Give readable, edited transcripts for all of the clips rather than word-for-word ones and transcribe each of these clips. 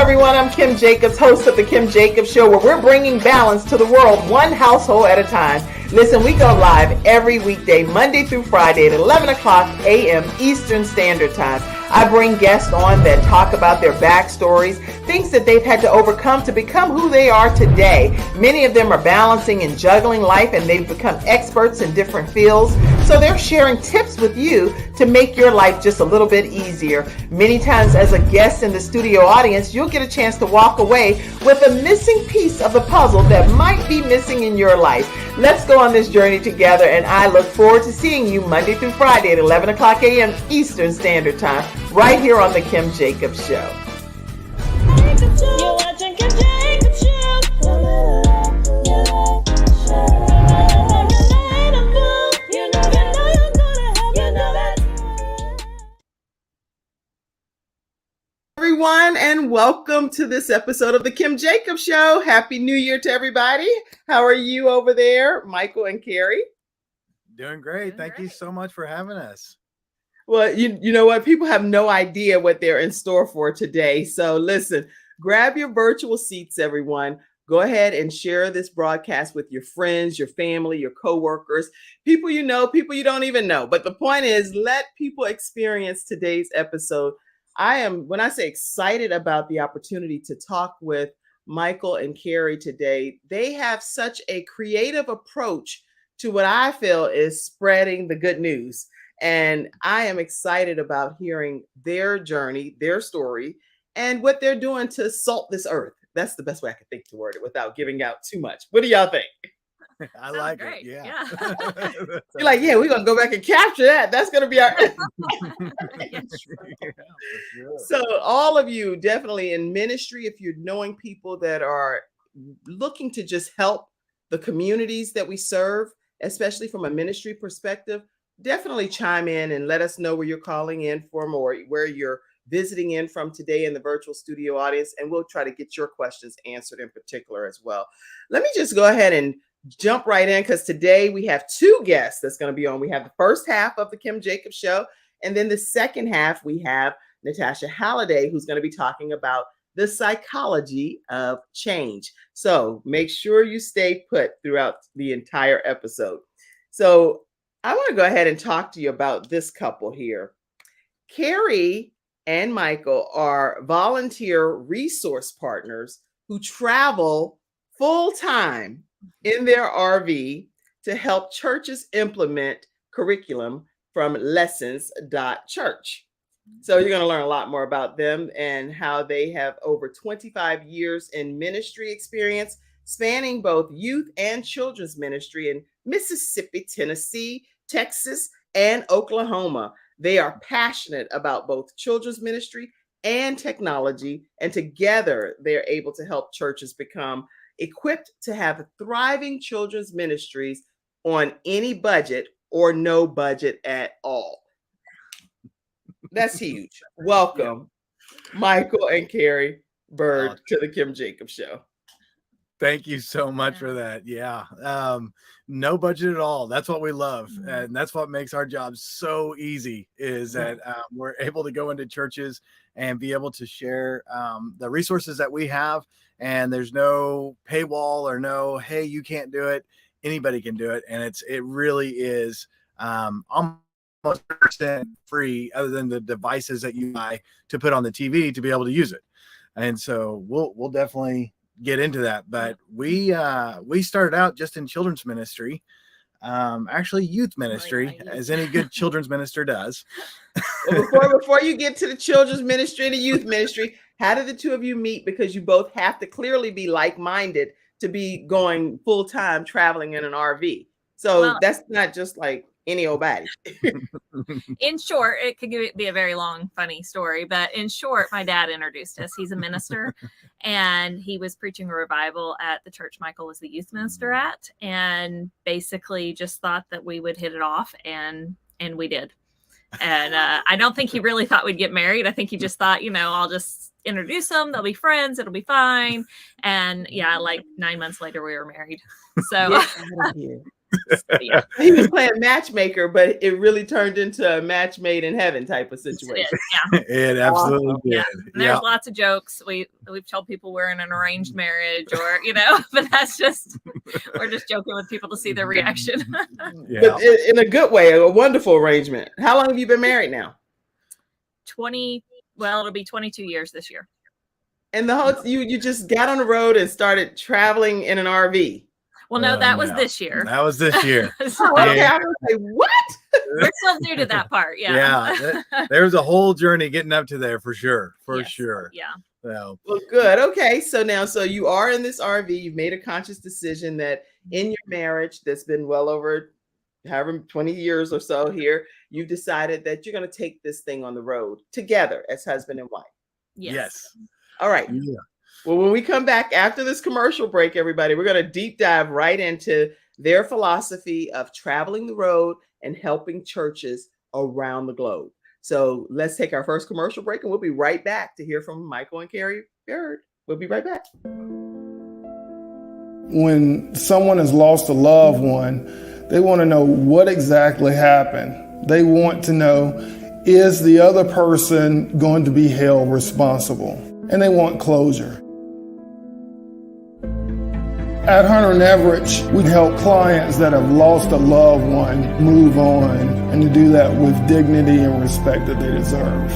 everyone. I'm Kim Jacobs, host of The Kim Jacobs Show, where we're bringing balance to the world, one household at a time. Listen, we go live every weekday, Monday through Friday at 11 o'clock a.m. Eastern Standard Time. I bring guests on that talk about their backstories, things that they've had to overcome to become who they are today. Many of them are balancing and juggling life, and they've become experts in different fields. So they're sharing tips with you to make your life just a little bit easier. Many times as a guest in the studio audience, you'll get a chance to walk away with a missing piece of the puzzle that might be missing in your life. Let's go on this journey together, and I look forward to seeing you Monday through Friday at 11 o'clock a.m. Eastern Standard Time, right here on The Kim Jacobs Show. You're watching Kim Jacobs Show. Everyone, and welcome to this episode of The Kim Jacobs Show. Happy New Year to everybody. How are you over there, Michael and Carrie? Doing great. Thank you so much for having us. Well, you know what? People have no idea what they're in store for today. So listen, grab your virtual seats, everyone. Go ahead and share this broadcast with your friends, your family, your coworkers, people you know, people you don't even know. But the point is, let people experience today's episode. When I say excited about the opportunity to talk with Michael and Carrie today, they have such a creative approach to what I feel is spreading the good news. And I am excited about hearing their journey, their story, and what they're doing to salt this earth. That's the best way I could think to word it without giving out too much. What do y'all think? I like it. Yeah. You're like, yeah, we're going to go back and capture that. That's going to be our. So all of you definitely in ministry, if you're knowing people that are looking to just help the communities that we serve, especially from a ministry perspective, definitely chime in and let us know where you're calling in from or where you're visiting in from today in the virtual studio audience. And we'll try to get your questions answered in particular as well. Let me just go ahead and jump right in, because today we have two guests that's going to be on. We have the first half of the Kim Jacobs Show, and then the second half we have Natasha Halliday, who's going to be talking about the psychology of change. So make sure you stay put throughout the entire episode. So I want to go ahead and talk to you about this couple here. Carrie and Michael are volunteer resource partners who travel full-time in their RV to help churches implement curriculum from lessons.church. So you're going to learn a lot more about them and how they have over 25 years in ministry experience, spanning both youth and children's ministry in Mississippi, Tennessee, Texas, and Oklahoma. They are passionate about both children's ministry and technology, and together they're able to help churches become equipped to have thriving children's ministries on any budget or no budget at all. That's huge. Welcome, Michael and Carrie Bird, to the Kim Jacobs Show. Thank you so much for that. Yeah. No budget at all. That's what we love. And that's what makes our job so easy, is that we're able to go into churches and be able to share the resources that we have. And there's no paywall or no, hey, you can't do it. Anybody can do it. And it really is almost 100% free, other than the devices that you buy to put on the TV to be able to use it. And so we'll definitely get into that. But we started out just in children's ministry, actually youth ministry, as any good children's minister does. Well, before you get to the children's ministry and the youth ministry, how did the two of you meet? Because you both have to clearly be like-minded to be going full-time traveling in an RV. So that's not just like any old body. In short, it could be a very long, funny story, but in short, my dad introduced us. He's a minister, and he was preaching a revival at the church Michael was the youth minister at, and basically just thought that we would hit it off, and we did. And I don't think he really thought we'd get married. I think he just thought, I'll just introduce them. They'll be friends. It'll be fine. And yeah, like 9 months later, we were married. So Yeah, He was playing matchmaker, but it really turned into a match made in heaven type of it situation. is. Yeah. It absolutely Awesome. did. Yeah. And there's lots of jokes. We've told people we're in an arranged marriage, or but that's just we're just joking with people to see their reaction. Yeah. But in a good way, a wonderful arrangement. How long have you been married now? It'll be 22 years this year. And the whole you just got on the road and started traveling in an RV. Well, no, that was No. this year. That was this year. So Oh, okay, Yeah. I was like, what? we're still new to that part. Yeah. There's a whole journey getting up to there for sure. Yes. Sure. Yeah. So, Well, good. Okay, so you are in this RV. You've made a conscious decision that in your marriage, that's been well over however 20 years or so here, you've decided that you're going to take this thing on the road together as husband and wife. yes. All right. Yeah. Well, when we come back after this commercial break, everybody, we're going to deep dive right into their philosophy of traveling the road and helping churches around the globe. So let's take our first commercial break, and we'll be right back to hear from Michael and Carrie Baird. We'll be right back. When someone has lost a loved one, they want to know what exactly happened. They want to know, is the other person going to be held responsible? And they want closure. At Hunter and Everett, we help clients that have lost a loved one move on, and to do that with dignity and respect that they deserve.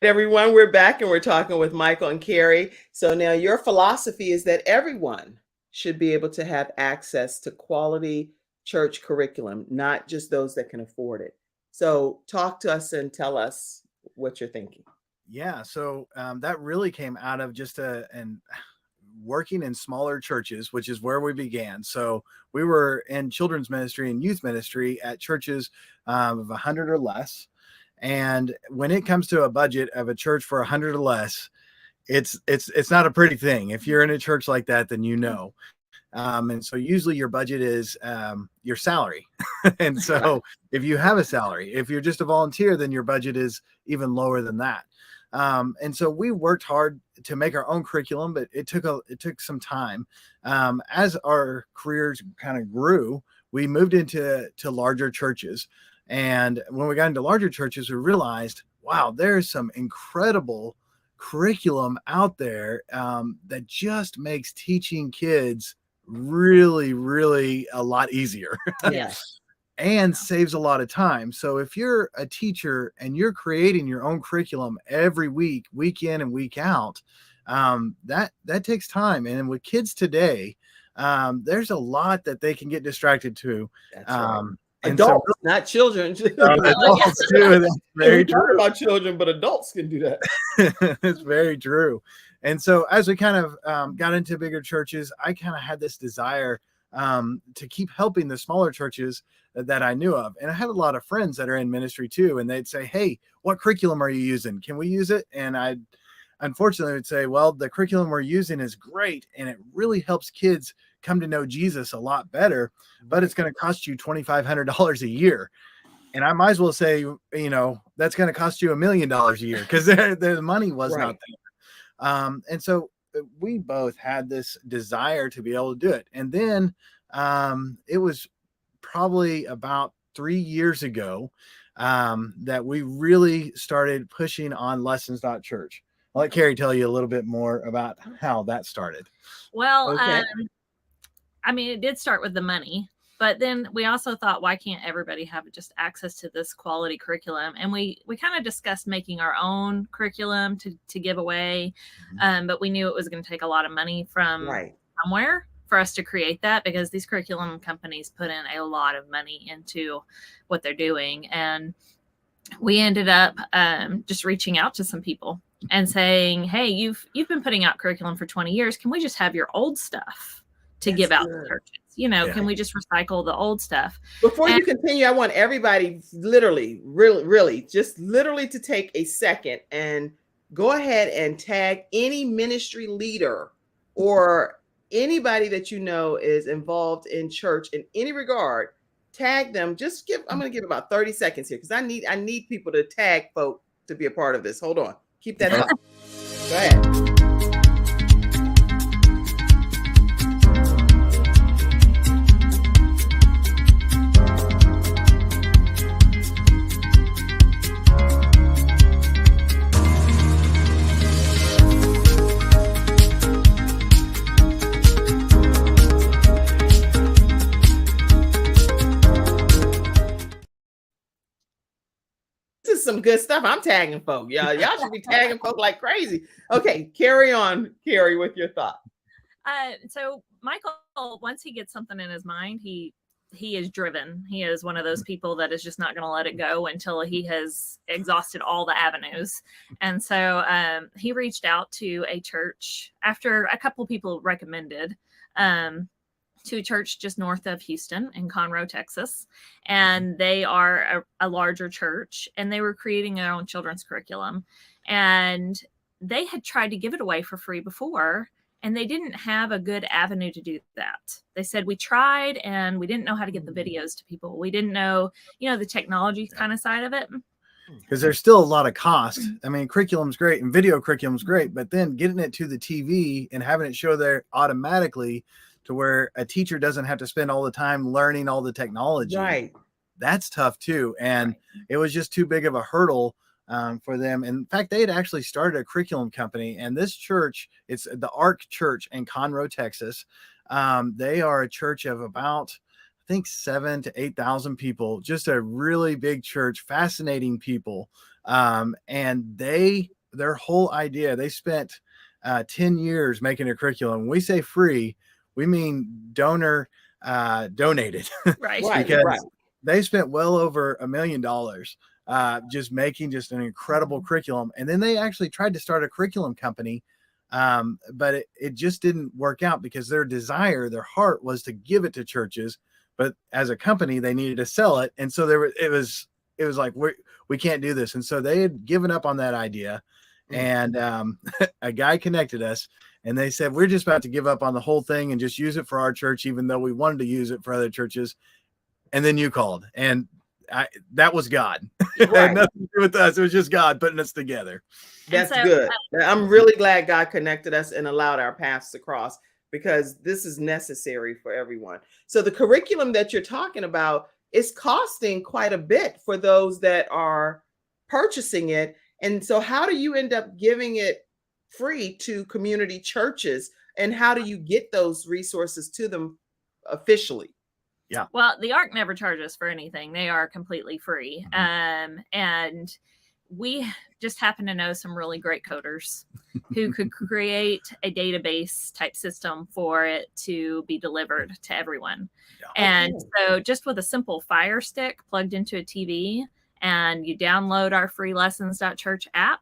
Everyone, we're back and we're talking with Michael and Carrie. So now your philosophy is that everyone should be able to have access to quality church curriculum, not just those that can afford it. So talk to us and tell us what you're thinking. Yeah. So that really came out of just working in smaller churches, which is where we began. So we were in children's ministry and youth ministry at churches of 100 or less. And when it comes to a budget of a church for 100 or less, it's not a pretty thing. If you're in a church like that, then you know. And so usually your budget is your salary. And so if you have a salary, if you're just a volunteer, then your budget is even lower than that. And so we worked hard to make our own curriculum, but it took some time. As our careers kind of grew, we moved into larger churches. And when we got into larger churches, we realized, wow, there's some incredible curriculum out there that just makes teaching kids really, really a lot easier. Yes. And saves a lot of time. So if you're a teacher and you're creating your own curriculum every week, week in and week out, that takes time. And with kids today, there's a lot that they can get distracted to. That's right. And Adults, not children. adults too. That's very We talk true. about children, but adults can do that. It's very true. And so as we kind of got into bigger churches, I kind of had this desire to keep helping the smaller churches that I knew of. And I had a lot of friends that are in ministry too. And they'd say, hey, what curriculum are you using? Can we use it? And I unfortunately would say, well, the curriculum we're using is great. And it really helps kids come to know Jesus a lot better, but it's going to cost you $2,500 a year. And I might as well say, that's going to cost you $1 million a year because the money was not there. And so we both had this desire to be able to do it. And then it was probably about 3 years ago that we really started pushing on Lessons.Church. I'll let Carrie tell you a little bit more about how that started. Well, Okay. it did start with the money, but then we also thought, why can't everybody have just access to this quality curriculum? And we kind of discussed making our own curriculum to give away, but we knew it was going to take a lot of money from somewhere for us to create that, because these curriculum companies put in a lot of money into what they're doing. And we ended up just reaching out to some people and saying, hey, you've been putting out curriculum for 20 years. Can we just have your old stuff to give out to churches? Can we just recycle the old stuff? Before you continue, I want everybody really to take a second and go ahead and tag any ministry leader or anybody that you know is involved in church in any regard. Tag them. I'm going to give about 30 seconds here because I need people to tag folk to be a part of this. Hold on. Keep that up. Go ahead. some good stuff. I'm tagging folk. Y'all should be tagging folk like crazy. Okay, carry on, Carrie, with your thought. So Michael, once he gets something in his mind, he is driven. He is one of those people that is just not going to let it go until he has exhausted all the avenues. And so he reached out to a church after a couple people recommended, to a church just north of Houston in Conroe, Texas. And they are a larger church, and they were creating their own children's curriculum. And they had tried to give it away for free before, and they didn't have a good avenue to do that. They said, we tried and we didn't know how to get the videos to people. We didn't know, the technology kind of side of it. Because there's still a lot of cost. I mean, curriculum's great and video curriculum's great, but then getting it to the TV and having it show there automatically to where a teacher doesn't have to spend all the time learning all the technology. Right. That's tough too. And it was just too big of a hurdle for them. In fact, they had actually started a curriculum company, and this church, it's the Ark Church in Conroe, Texas. They are a church of about, I think, 7,000 to 8,000 people, just a really big church, fascinating people. And their whole idea, they spent 10 years making a curriculum. When we say free, we mean donated. Right. Because they spent well over $1 million just making just an incredible curriculum. And then they actually tried to start a curriculum company, but it just didn't work out because their desire, their heart was to give it to churches. But as a company, they needed to sell it. And so it was like, we can't do this. And so they had given up on that idea. And a guy connected us, and they said, we're just about to give up on the whole thing and just use it for our church, even though we wanted to use it for other churches. And then you called, and that was God. It had nothing to do with us. It was just God putting us together. That's good. I'm really glad God connected us and allowed our paths to cross, because this is necessary for everyone. So the curriculum that you're talking about is costing quite a bit for those that are purchasing it. And so how do you end up giving it free to community churches, and how do you get those resources to them officially? Yeah. Well, the Ark never charges for anything. They are completely free. And we just happen to know some really great coders who could create a database type system for it to be delivered to everyone. Yeah. And so just with a simple Fire Stick plugged into a TV, and you download our free lessons.church app,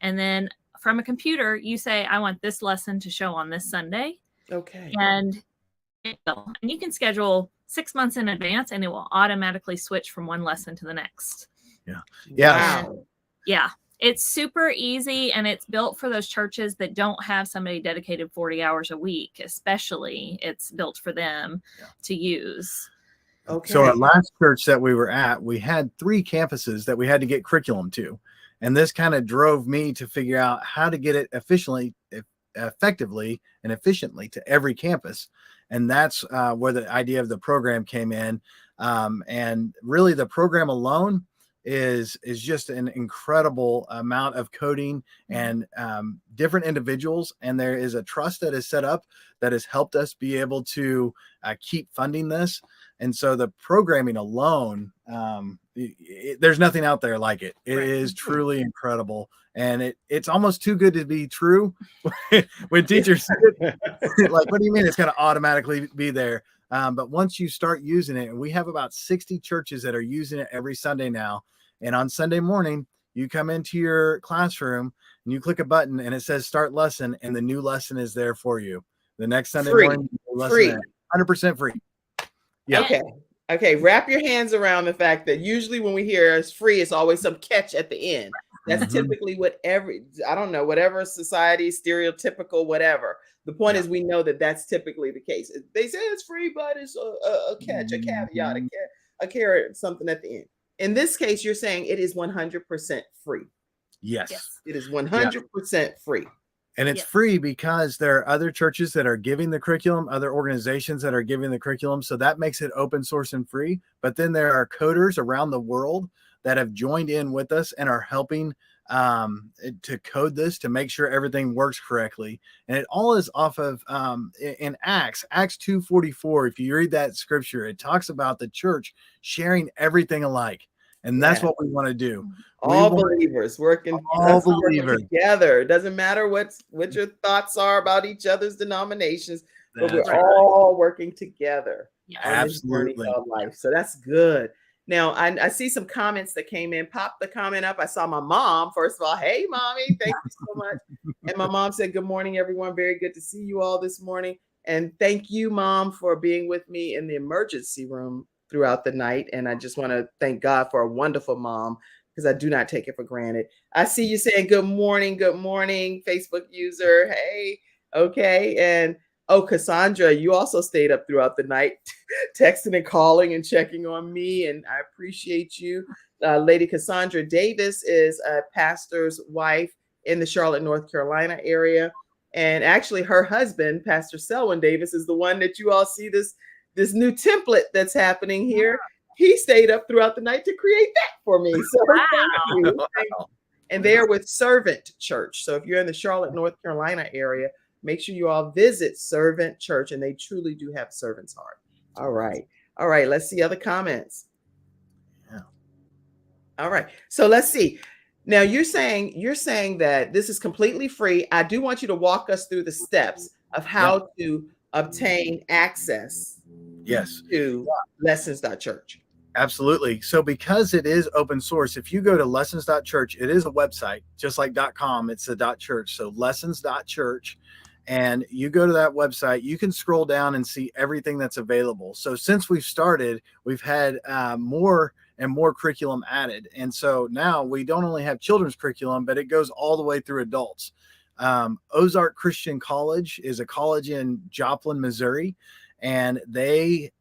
and then from a computer, you say, I want this lesson to show on this Sunday. Okay. And you can schedule 6 months in advance, and it will automatically switch from one lesson to the next. Yeah. Wow. Yeah. It's super easy, and it's built for those churches that don't have somebody dedicated 40 hours a week, especially. It's built for them to use. Okay. So our last church that we were at, we had 3 campuses that we had to get curriculum to. And this kind of drove me to figure out how to get it effectively and efficiently to every campus. And that's where the idea of the program came in. And really the program alone is just an incredible amount of coding and different individuals. And there is a trust that is set up that has helped us be able to keep funding this. And so the programming alone, there's nothing out there like it. It is truly incredible. And it's almost too good to be true when teachers like, what do you mean it's going to automatically be there? But once you start using it, and we have about 60 churches that are using it every Sunday now. And on Sunday morning, you come into your classroom and you click a button and it says start lesson, and the new lesson is there for you. The next Sunday morning, free. 100% free. Yeah. Okay. Wrap your hands around the fact that usually when we hear it's free, it's always some catch at the end. That's typically what whatever society, stereotypical, whatever. The point is, we know that that's typically the case. They say it's free, but it's a catch, a caveat, a carrot, something at the end. In this case, you're saying it is 100% free. Yes. It is 100% free. And it's free because there are other churches that are giving the curriculum, other organizations that are giving the curriculum. So that makes it open source and free. But then there are coders around the world that have joined in with us and are helping to code this to make sure everything works correctly. And it all is off of in Acts 2:44. If you read that scripture, it talks about the church sharing everything alike. And that's Yeah. what we want to do. All want believers working, all us working believers. together. It doesn't matter what your thoughts are about each other's denominations, but we're That's right. all working together Yes. on this journey Absolutely. called life. So that's good. Now I see some comments that came in. Pop the comment up. I saw my mom. First of all, hey mommy, thank you so much. And my mom said, "Good morning, everyone. Very good to see you all this morning." And thank you, Mom, for being with me in the emergency room throughout the night. And I just want to thank God for a wonderful mom, because I do not take it for granted. I see you saying good morning, Facebook user. Hey, okay. And oh, Cassandra, you also stayed up throughout the night, texting and calling and checking on me. And I appreciate you. Lady Cassandra Davis is a pastor's wife in the Charlotte, North Carolina area. And actually her husband, Pastor Selwyn Davis, is the one that you all see this new template that's happening here. He stayed up throughout the night to create that for me. So Wow. thank you. And they are with Servant Church. So if you're in the Charlotte, North Carolina area, make sure you all visit Servant Church, and they truly do have servant's heart. All right. All right. Let's see other comments. Yeah. All right. So let's see. Now you're saying that this is completely free. I do want you to walk us through the steps of how to obtain access Yes. to lessons.church. Absolutely. So because it is open source, if you go to lessons.church, it is a website, just like .com, it's a .church. So lessons.church, and you go to that website, you can scroll down and see everything that's available. So since we've started, we've had more and more curriculum added. And so now we don't only have children's curriculum, but it goes all the way through adults. Ozark Christian College is a college in Joplin, Missouri, and they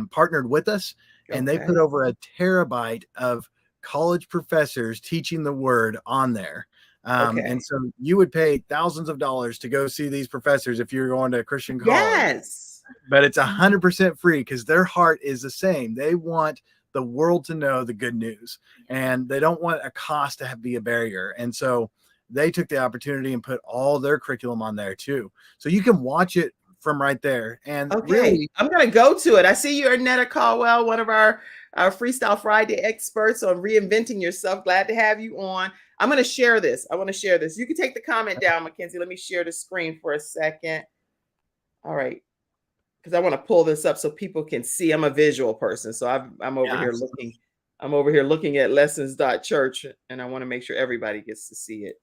partnered with us, and they put over a terabyte of college professors teaching the word on there. And so you would pay thousands of dollars to go see these professors if you're going to a Christian college. Yes. But it's 100% free, because their heart is the same. They want the world to know the good news, and they don't want a cost to be a barrier. And so they took the opportunity and put all their curriculum on there too. So you can watch it from right there. And really, I'm going to go to it. I see you, Ernetta Caldwell, one of our Freestyle Friday experts on reinventing yourself. Glad to have you on. I'm going to share this. I want to share this. You can take the comment down, Mackenzie. Let me share the screen for a second. All right. Because I want to pull this up so people can see. I'm a visual person, so I'm over here looking. I'm over here looking at lessons.church, and I want to make sure everybody gets to see it.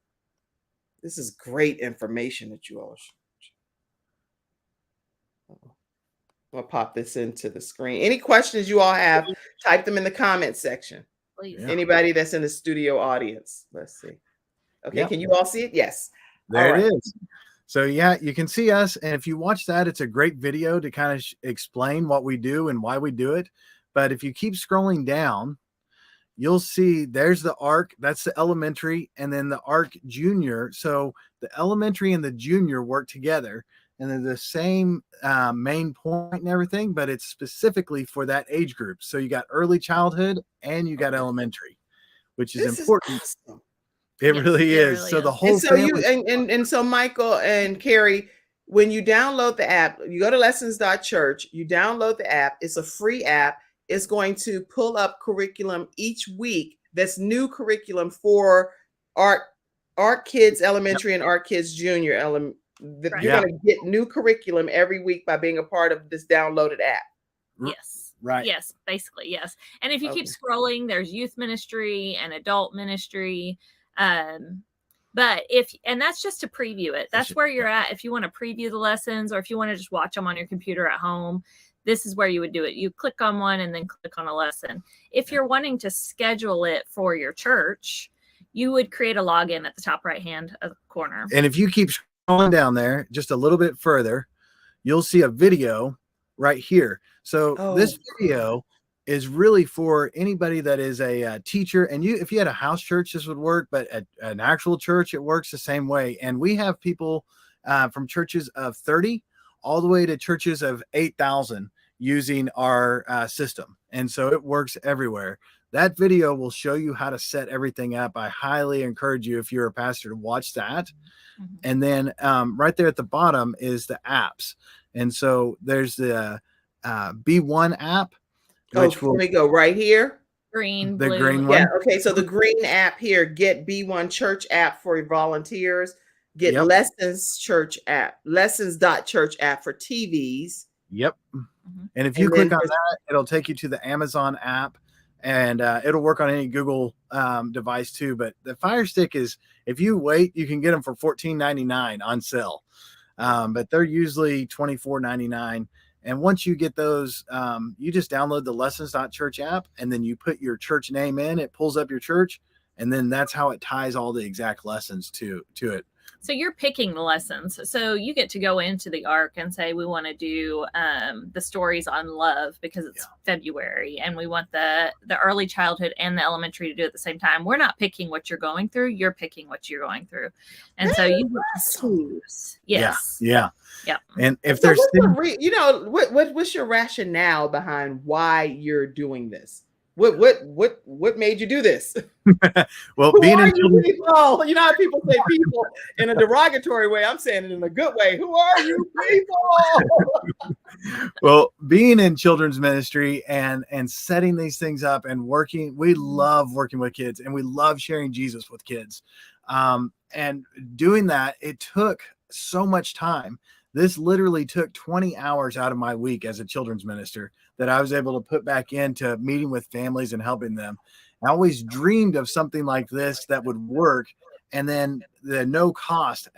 This is great information that you all should. I'll pop this into the screen. Any questions you all have, type them in the comment section. Please. Yeah. Anybody that's in the studio audience. Let's see. Okay, Yep. Can you all see it? Yes. There All it right. is. So yeah, you can see us. And if you watch that, it's a great video to kind of explain what we do and why we do it. But if you keep scrolling down, you'll see there's the ARC, that's the elementary, and then the ARC junior. So the elementary and the junior work together, and they're the same main point and everything, but it's specifically for that age group. So you got early childhood and you got elementary, which is This important. is awesome. It Yes, really it is. really So the is. whole And so family. and so Michael and Carrie, when you download the app, you go to lessons.church, you download the app. It's a free app. It's going to pull up curriculum each week. That's new curriculum for Art Kids Elementary and Art Kids Junior. Right. You're going to get new curriculum every week by being a part of this downloaded app. Yes. Right. Yes, basically, yes. And if you keep Okay. scrolling, there's youth ministry and adult ministry. But and that's just to preview it. That's where you're at. If you want to preview the lessons, or if you want to just watch them on your computer at home, this is where you would do it. You click on one and then click on a lesson. If you're wanting to schedule it for your church, you would create a login at the top right hand of the corner. And if you keep scrolling down there just a little bit further, you'll see a video right here. So this video is really for anybody that is a teacher. And if you had a house church, this would work, but at an actual church, it works the same way. And we have people from churches of 30 all the way to churches of 8,000 using our system. And so it works everywhere. That video will show you how to set everything up. I highly encourage you, if you're a pastor, to watch that. Mm-hmm. And then right there at the bottom is the apps. And so there's the B1 app, which Let me go right here. Green, The blue. green Yeah. one. Okay. So the green app here, get B1 Church app for volunteers, get Yep. Lessons Church app, Lessons.Church app for TVs. Yep. Mhm. And if you And click then on for- that, it'll take you to the Amazon app, and it'll work on any Google device too. But the Fire Stick is, if you wait, you can get them for $14.99 on sale. But they're usually $24.99. And once you get those, you just download the Lessons.Church app, and then you put your church name in. It pulls up your church, and then that's how it ties all the exact lessons to it. So you're picking the lessons. So you get to go into the ARC and say, we want to do the stories on love because it's February, and we want the early childhood and the elementary to do it at the same time. We're not picking what you're going through. You're picking what you're going through. And so you get to choose. Yes. Yeah. Yeah. And if So there's what's your rationale behind why you're doing this? What made you do this? well, Who being are in you children's, people? You know how people say people in a derogatory way. I'm saying it in a good way. Who are you people? well, being in children's ministry and setting these things up and working, we love working with kids, and we love sharing Jesus with kids. And doing that, it took so much time. This literally took 20 hours out of my week as a children's minister that I was able to put back into meeting with families and helping them. I always dreamed of something like this that would work, and then at no cost.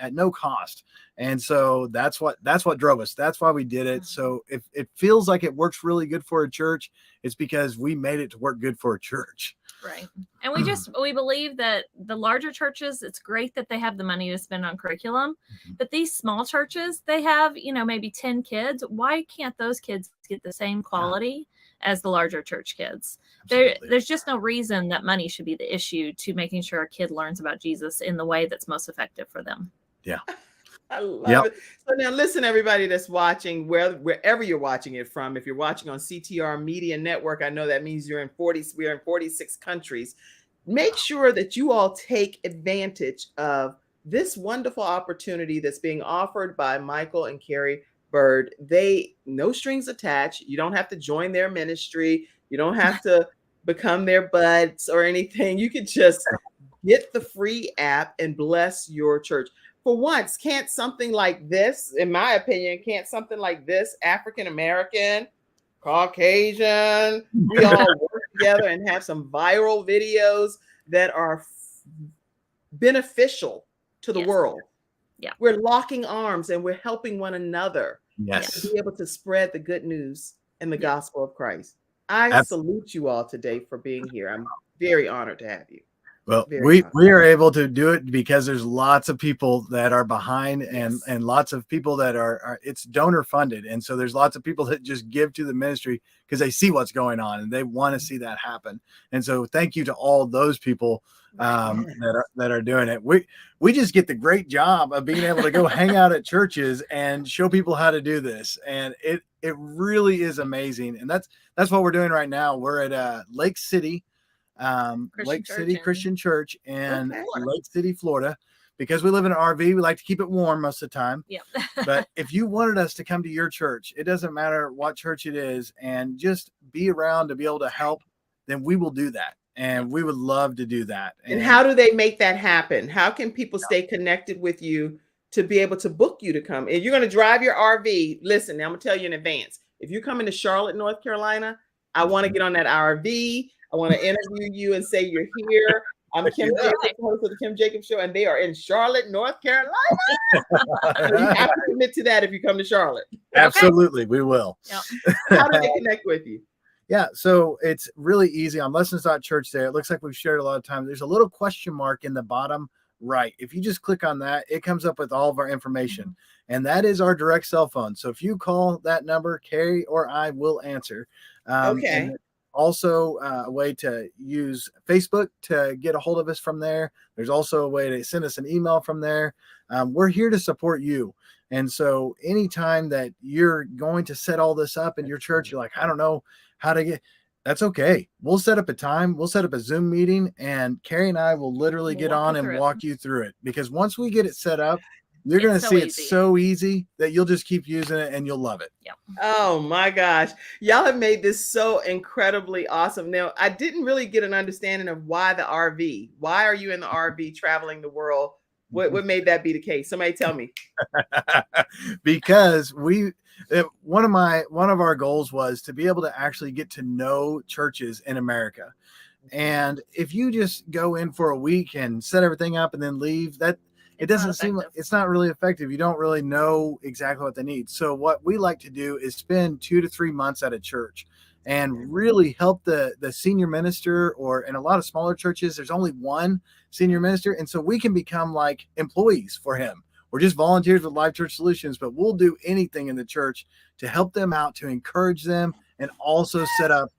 And so that's what drove us. That's why we did it. So if it feels like it works really good for a church, it's because we made it to work good for a church. Right. And we believe that the larger churches, it's great that they have the money to spend on curriculum, but these small churches, they have, maybe 10 kids. Why can't those kids get the same quality as the larger church kids? There's just no reason that money should be the issue to making sure a kid learns about Jesus in the way that's most effective for them. Yeah. I love it. So now listen, everybody that's watching, wherever you're watching it from, if you're watching on CTR Media Network, I know that means we're in 46 countries. Make sure that you all take advantage of this wonderful opportunity that's being offered by Michael and Carrie Bird. No strings attached. You don't have to join their ministry. You don't have to become their buds or anything. You could just get the free app and bless your church. For once, can't something like this, in my opinion, African American, Caucasian, we all work together and have some viral videos that are beneficial to the world. Yeah. We're locking arms and we're helping one another Yes. to be able to spread the good news and the gospel of Christ. I salute you all today for being here. I'm very honored to have you. Well, we are able to do it because there's lots of people that are behind and lots of people that are it's donor funded. And so there's lots of people that just give to the ministry because they see what's going on and they want to see that happen. And so thank you to all those people that are doing it. We just get the great job of being able to go hang out at churches and show people how to do this. And it really is amazing. And that's what we're doing right now. We're at Lake City Christian Church in Lake City, Florida. Because we live in an RV, we like to keep it warm most of the time. Yeah. But if you wanted us to come to your church, it doesn't matter what church it is, and just be around to be able to help, then we will do that. And we would love to do that. And how do they make that happen? How can people stay connected with you to be able to book you to come? If you're going to drive your RV, listen, now I'm going to tell you in advance. If you're coming to Charlotte, North Carolina, I want to get on that RV. I want to interview you and say you're here. I'm Kim Jacobs, host of the Kim Jacobs Show, and they are in Charlotte, North Carolina. So you have to commit to that if you come to Charlotte. Absolutely, we will. Yep. How do they connect with you? Yeah, so it's really easy on Lessons.Church there. It looks like we've shared a lot of times. There's a little question mark in the bottom right. If you just click on that, it comes up with all of our information. And that is our direct cell phone. So if you call that number, Carrie or I will answer. Okay. And also a way to use Facebook to get a hold of us from there. There's also a way to send us an email from there. We're here to support you. And so anytime that you're going to set all this up in your church, you're like, I don't know how to get, that's okay. We'll set up a time. We'll set up a Zoom meeting, and Carrie and I will literally get on and walk you through it. Because once we get it set up, You're going to It's so see easy. it's so easy that you'll just keep using it and you'll love it. Oh my gosh. Y'all have made this so incredibly awesome. Now, I didn't really get an understanding of why the RV. Why are you in the RV traveling the world? What made that be the case? Somebody tell me. Because one of our goals was to be able to actually get to know churches in America. And if you just go in for a week and set everything up and then leave, that it It's not doesn't seem like effective. it's not really effective. You don't really know exactly what they need. So what we like to do is spend 2 to 3 months at a church and really help the senior minister, or in a lot of smaller churches, there's only one senior minister. And so we can become like employees for him. We're just volunteers with Life Church Solutions, but we'll do anything in the church to help them out, to encourage them, and also set up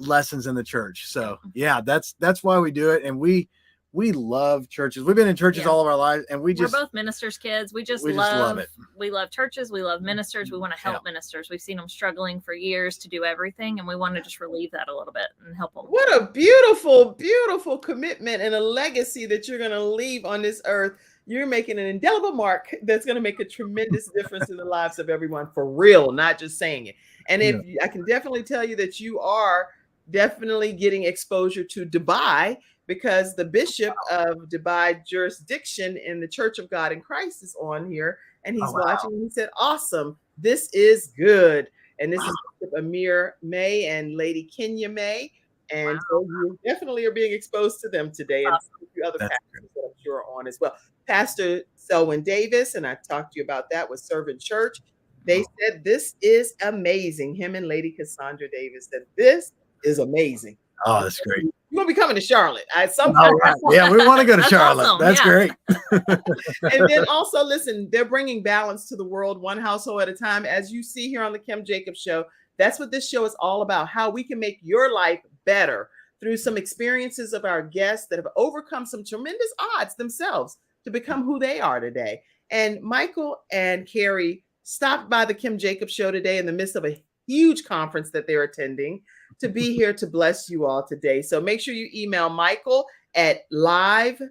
lessons in the church. So yeah, that's why we do it. And we love churches. We've been in churches Yeah. all of our lives, and We're both ministers' kids. We just love it. We love churches. We love ministers. We want to help ministers. We've seen them struggling for years to do everything, and we want to just relieve that a little bit and help them. What a beautiful, beautiful commitment and a legacy that you're going to leave on this earth. You're making an indelible mark that's going to make a tremendous difference in the lives of everyone, for real, not just saying it. And I can definitely tell you that you are definitely getting exposure to Dubai, because the bishop of Dubai jurisdiction in the Church of God in Christ is on here, and he's watching. And he said, "Awesome, this is good." And this is Bishop Amir May and Lady Kenya May, and so you definitely are being exposed to them today, and a few other pastors that I'm sure are on as well. Pastor Selwyn Davis, and I talked to you about that with Servant Church. They said this is amazing. Him and Lady Cassandra Davis said this is amazing. Oh, that's great. You're gonna be coming to Charlotte at some point. Right. Yeah, we want to go to Charlotte. Awesome. That's great. And then also, listen, they're bringing balance to the world, one household at a time. As you see here on the Kim Jacobs Show, that's what this show is all about, how we can make your life better through some experiences of our guests that have overcome some tremendous odds themselves to become who they are today. And Michael and Carrie stopped by the Kim Jacobs Show today in the midst of a huge conference that they're attending to be here to bless you all today. So make sure you email Michael at livecs.org,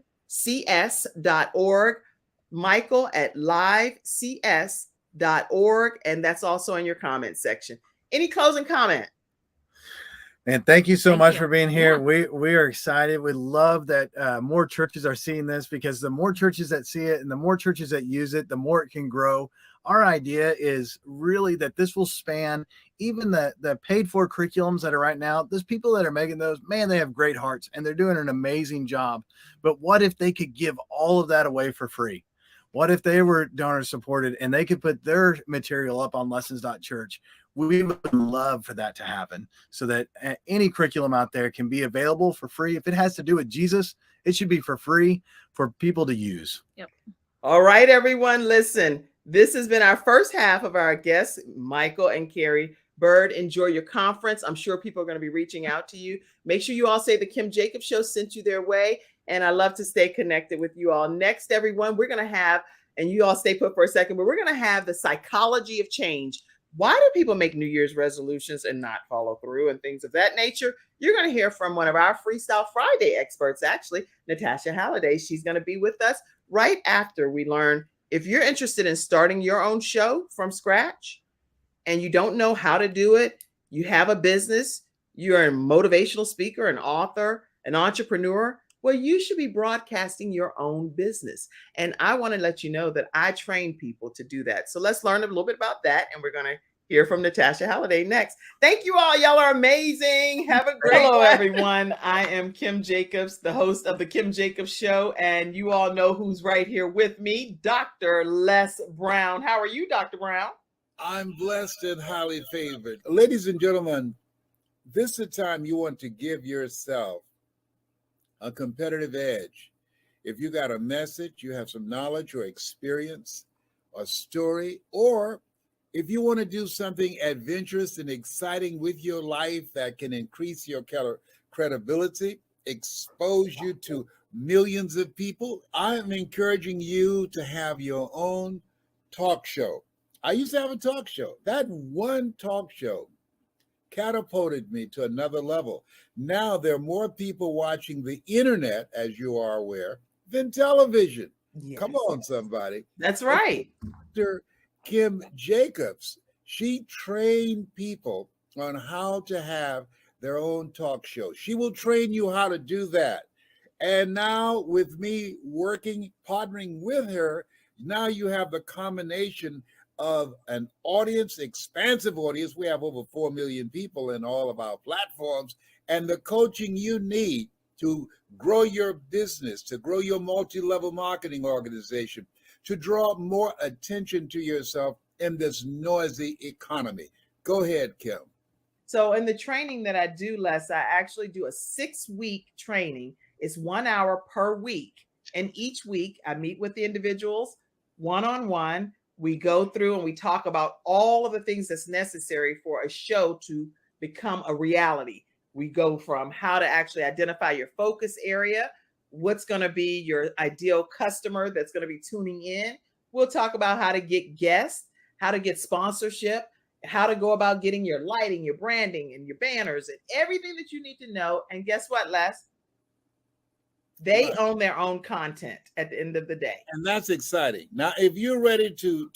Michael at livecs.org, and that's also in your comment section. Any closing comment? And thank you so much you. for being here. Yeah. We are excited. We love that more churches are seeing this, because the more churches that see it and the more churches that use it, the more it can grow. Our idea is really that this will span even the paid for curriculums that are right now. There's people that are making those, man, they have great hearts and they're doing an amazing job. But what if they could give all of that away for free? What if they were donor supported and they could put their material up on lessons.church? We would love for that to happen, so that any curriculum out there can be available for free. If it has to do with Jesus, it should be for free for people to use. Yep. All right, everyone, listen. This has been our first half of our guests, Michael and Carrie Bird. Enjoy your conference. I'm sure people are going to be reaching out to you. Make sure you all say the Kim Jacobs Show sent you their way. And I love to stay connected with you all. Next, everyone, we're going to have, and you all stay put for a second, but we're going to have the psychology of change. Why do people make New Year's resolutions and not follow through and things of that nature? You're going to hear from one of our Freestyle Friday experts, actually, Natasha Halliday. She's going to be with us right after we learn, if you're interested in starting your own show from scratch and you don't know how to do it, you have a business, you're a motivational speaker, an author, an entrepreneur, well, you should be broadcasting your own business. And I want to let you know that I train people to do that. So let's learn a little bit about that. And we're going to hear from Natasha Halliday next. Thank you all. Y'all are amazing. Have a great Hello, everyone. I am Kim Jacobs, the host of the Kim Jacobs Show. And you all know who's right here with me, Dr. Les Brown. How are you, Dr. Brown? I'm blessed and highly favored. Ladies and gentlemen, this is the time you want to give yourself a competitive edge. If you got a message, you have some knowledge or experience, a story, or if you want to do something adventurous and exciting with your life that can increase your credibility, expose you to millions of people, I'm encouraging you to have your own talk show. I used to have a talk show. That one talk show catapulted me to another level. Now there are more people watching the internet, as you are aware, than television. Come Yes. on, somebody. That's right. Dr. Kim Jacobs, she trained people on how to have their own talk show. She will train you how to do that. And now, with me working, partnering with her, now you have the combination of an audience, expansive audience. We have over 4 million people in all of our platforms, and the coaching you need to grow your business, to grow your multi-level marketing organization, to draw more attention to yourself in this noisy economy. Go ahead, Kim. So in the training that I do, Les, I actually do a 6-week training. It's 1 hour per week. And each week I meet with the individuals one-on-one. We go through and we talk about all of the things that's necessary for a show to become a reality. We go from how to actually identify your focus area, what's going to be your ideal customer that's going to be tuning in. We'll talk about how to get guests, how to get sponsorship, how to go about getting your lighting, your branding, and your banners, and everything that you need to know. And guess what, Les? They own their own content at the end of the day. And that's exciting. Now, if you're ready to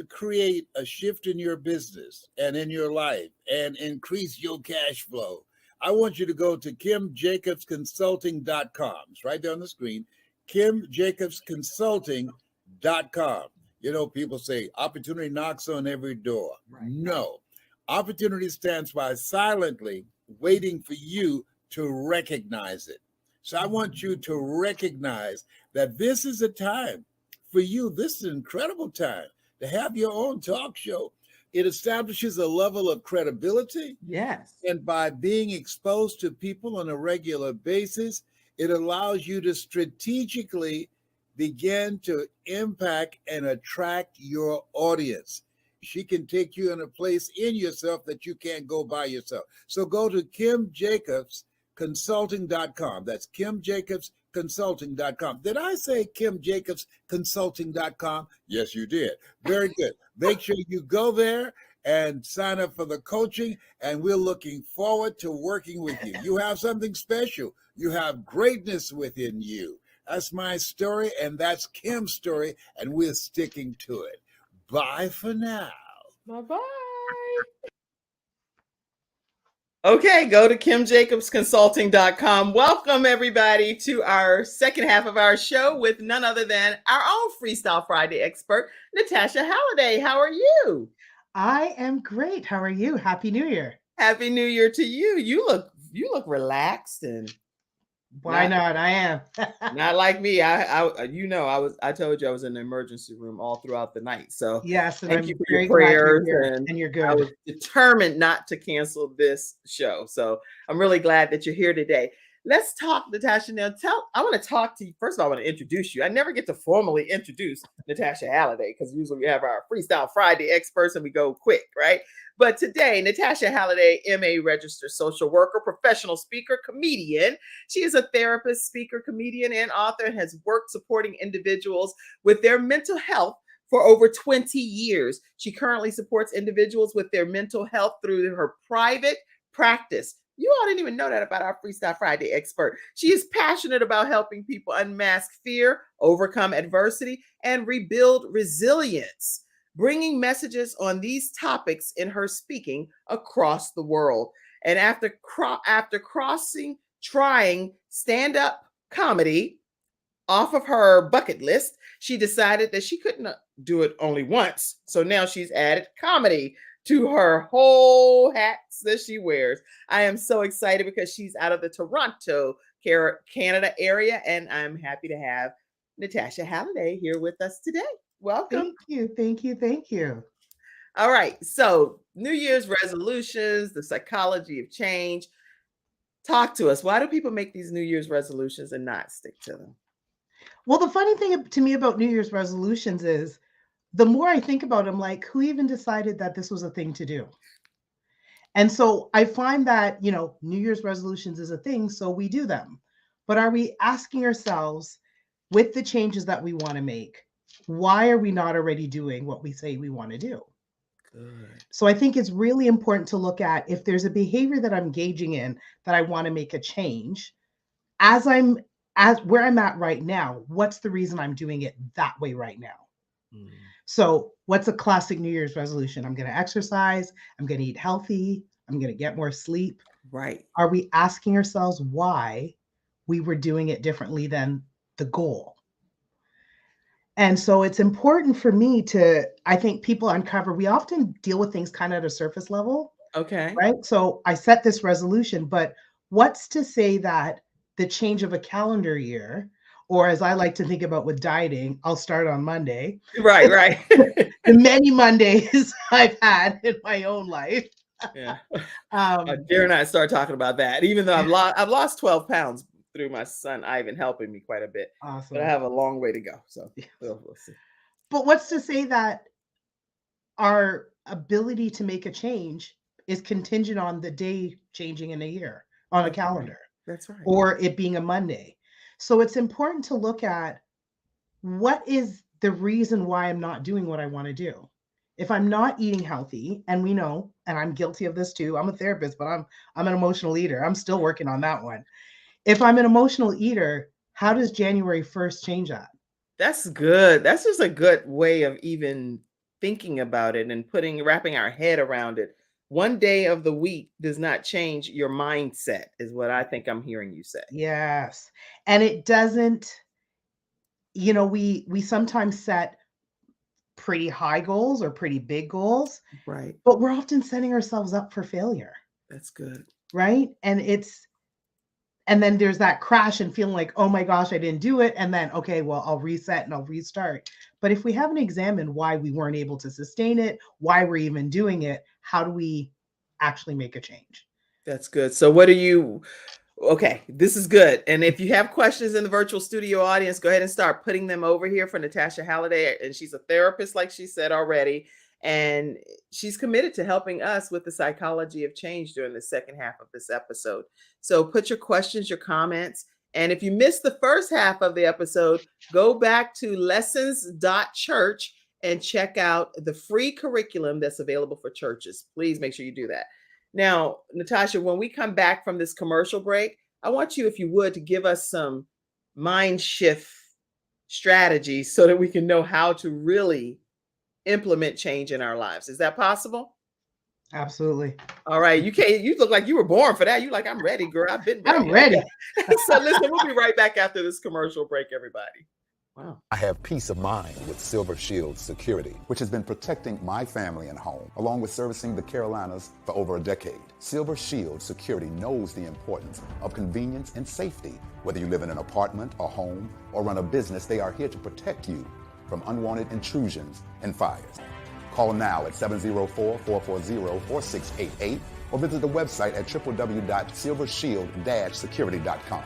create a shift in your business and in your life and increase your cash flow, I want you to go to KimJacobsConsulting.com. It's right there on the screen, KimJacobsConsulting.com. You know, people say opportunity knocks on every door. Right. No, opportunity stands by silently waiting for you to recognize it. So I want you to recognize that this is a time for you. This is an incredible time to have your own talk show. It establishes a level of credibility. Yes. And by being exposed to people on a regular basis, it allows you to strategically begin to impact and attract your audience. She can take you in a place in yourself that you can't go by yourself. So go to KimJacobsConsulting.com. That's KimJacobsConsulting.com. Did I say KimJacobsConsulting.com? Yes, you did. Very good. Make sure you go there and sign up for the coaching, and we're looking forward to working with you. You have something special. You have greatness within you. That's my story, and that's Kim's story, and we're sticking to it. Bye for now. Bye-bye. Okay, go to KimJacobsConsulting.com. Welcome, everybody, to our second half of our show with none other than our own Freestyle Friday expert, Natasha Halliday. How are you? I am great. How are you? Happy New Year. Happy New Year to you. You look relaxed and why not? I am. Not like me. I told you I was in the emergency room all throughout the night. So yes, and thank I'm you for very your prayers, and you're good. I was determined not to cancel this show. So I'm really glad that you're here today. Let's talk, Natasha. Now, I want to talk to you. First of all, I want to introduce you. I never get to formally introduce Natasha Halliday because usually we have our Freestyle Friday experts and we go quick, right? But today, Natasha Halliday, MA registered social worker, professional speaker, comedian. She is a therapist, speaker, comedian, and author, and has worked supporting individuals with their mental health for over 20 years. She currently supports individuals with their mental health through her private practice. You all didn't even know that about our Freestyle Friday expert. She is passionate about helping people unmask fear, overcome adversity, and rebuild resilience, bringing messages on these topics in her speaking across the world. And after trying stand-up comedy off of her bucket list, she decided that she couldn't do it only once. So now she's added comedy to her whole hats that she wears. I am so excited because she's out of the Toronto, Canada area, and I'm happy to have Natasha Halliday here with us today. Welcome. Thank you. All right, so New Year's resolutions, the psychology of change. Talk to us. Why do people make these New Year's resolutions and not stick to them? Well, the funny thing to me about New Year's resolutions is the more I think about them, like, who even decided that this was a thing to do? And so I find that, New Year's resolutions is a thing, so we do them. But are we asking ourselves, with the changes that we want to make, why are we not already doing what we say we want to do? Good. So I think it's really important to look at if there's a behavior that I'm engaging in that I want to make a change. As I'm as where I'm at right now, what's the reason I'm doing it that way right now? Mm. So, what's a classic New Year's resolution? I'm going to exercise, I'm going to eat healthy, I'm going to get more sleep. Right. Are we asking ourselves why we were doing it differently than the goal? And so it's important for me to, I think people uncover, we often deal with things kind of at a surface level, Okay. right? So I set this resolution, but what's to say that the change of a calendar year, or as I like to think about with dieting, I'll start on Monday, Right. Right. the many Mondays I've had in my own life. Yeah. Um, Dare not start talking about that. Even though I've lost 12 pounds through my son Ivan helping me quite a bit, but I awesome. have a long way to go. So Yeah. we'll see. But what's to say that our ability to make a change is contingent on the day changing in a year on a That's right. calendar That's right. or it being a Monday? So it's important to look at what is the reason why I'm not doing what I want to do. If I'm not eating healthy, and we know, and I'm guilty of this too. I'm a therapist, but I'm an emotional eater. I'm still working on that one. If I'm an emotional eater, how does January 1st change that? That's good. That's just a good way of even thinking about it and wrapping our head around it. One day of the week does not change your mindset, is what I think I'm hearing you say. Yes. And it doesn't, we sometimes set pretty high goals or pretty big goals, Right. but we're often setting ourselves up for failure, That's good. right? And then there's that crash and feeling like, oh my gosh, I didn't do it. And then, okay, well, I'll reset and I'll restart. But if we haven't examined why we weren't able to sustain it, why we're even doing it, how do we actually make a change? That's good. So okay, this is good. And if you have questions in the virtual studio audience, go ahead and start putting them over here for Natasha Halliday. And she's a therapist, like she said already. And she's committed to helping us with the psychology of change during the second half of this episode. So put your questions, your comments. And if you missed the first half of the episode, go back to lessons.church and check out the free curriculum that's available for churches. Please make sure you do that. Now, Natasha, when we come back from this commercial break, I want you, if you would, to give us some mind shift strategies so that we can know how to really implement change in our lives. Is that possible? Absolutely. All right. You look like you were born for that. You like, I'm ready, girl. I've been ready. I'm ready. Okay. So listen, we'll be right back after this commercial break, everybody. Wow. I have peace of mind with Silver Shield Security, which has been protecting my family and home, along with servicing the Carolinas for over a decade. Silver Shield Security knows the importance of convenience and safety. Whether you live in an apartment, a home, or run a business, they are here to protect you from unwanted intrusions and fires. Call now at 704-440-4688 or visit the website at www.silvershield-security.com.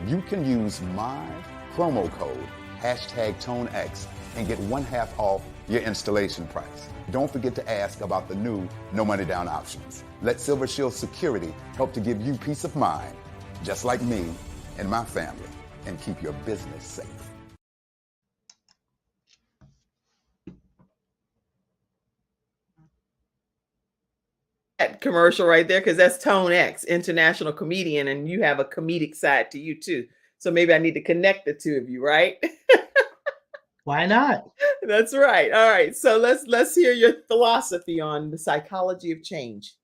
You can use my promo code #ToneX and get 1/2 off your installation price. Don't forget to ask about the new no money down options. Let Silver Shield Security help to give you peace of mind, just like me and my family, and keep your business safe. That commercial right there, because that's Tone X, international comedian, and you have a comedic side to you too. So maybe I need to connect the two of you, right? Why not? That's right. All right. So let's hear your philosophy on the psychology of change.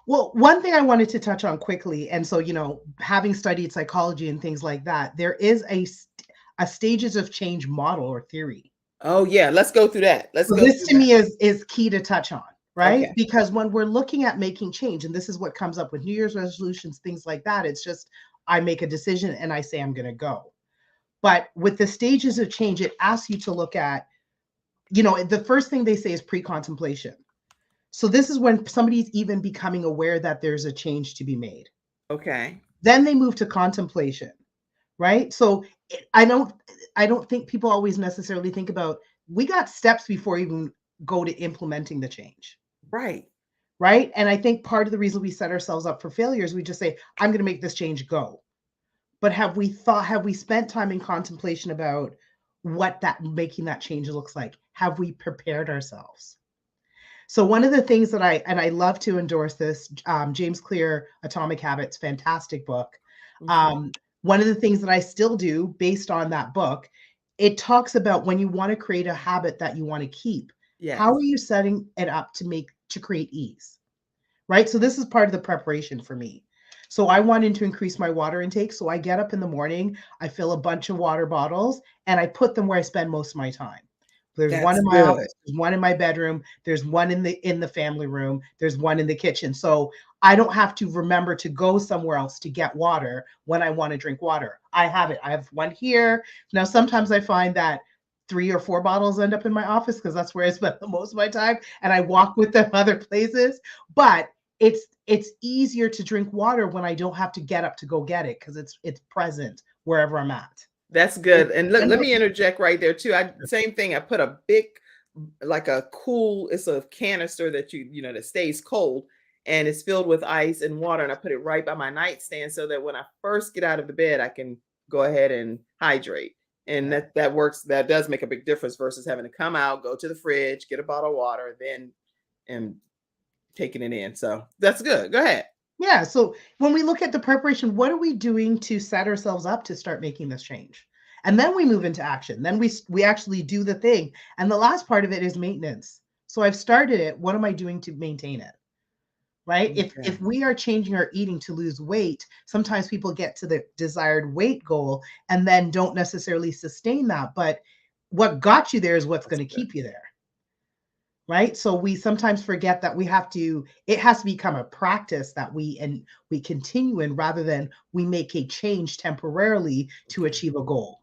Well, one thing I wanted to touch on quickly, and so, having studied psychology and things like that, there is a stages of change model or theory. Oh yeah, let's go through that. So this to me is key to touch on, right? Okay. Because when we're looking at making change, and this is what comes up with New Year's resolutions, things like that, it's just I make a decision and I say I'm going to go. But with the stages of change, it asks you to look at, the first thing they say is pre-contemplation. So this is when somebody's even becoming aware that there's a change to be made. Okay. Then they move to contemplation, right? So I don't think people always necessarily think about, we got steps before even go to implementing the change. Right. Right. And I think part of the reason we set ourselves up for failure is we just say, I'm going to make this change go. But have we spent time in contemplation about what making that change looks like? Have we prepared ourselves? So one of the things that I love to endorse this, James Clear, Atomic Habits, fantastic book. Mm-hmm. one of the things that I still do based on that book, it talks about when you want to create a habit that you want to keep, Yes. how are you setting it up to create ease? Right? So this is part of the preparation for me. So I wanted to increase my water intake. So I get up in the morning, I fill a bunch of water bottles, and I put them where I spend most of my time. There's one That's in my good. office, there's one in my bedroom, there's one in the family room, there's one in the kitchen. So I don't have to remember to go somewhere else to get water when I want to drink water. I have it. I have one here. Now sometimes I find that 3 or 4 bottles end up in my office because that's where I spend the most of my time, and I walk with them other places. But it's easier to drink water when I don't have to get up to go get it because it's present wherever I'm at. That's good. And look, and let look- me interject right there too. Same thing. I put a big, like a cool, it's a canister that that stays cold, and it's filled with ice and water. And I put it right by my nightstand so that when I first get out of the bed, I can go ahead and hydrate. And that works. That does make a big difference versus having to come out, go to the fridge, get a bottle of water, and taking it in. So that's good. Go ahead. Yeah. So when we look at the preparation, what are we doing to set ourselves up to start making this change? And then we move into action. Then we actually do the thing. And the last part of it is maintenance. So I've started it. What am I doing to maintain it? Right? Okay. If we are changing our eating to lose weight, sometimes people get to the desired weight goal and then don't necessarily sustain that. But what got you there is what's going to keep you there. Right? So we sometimes forget that it has to become a practice that we continue in rather than we make a change temporarily to achieve a goal.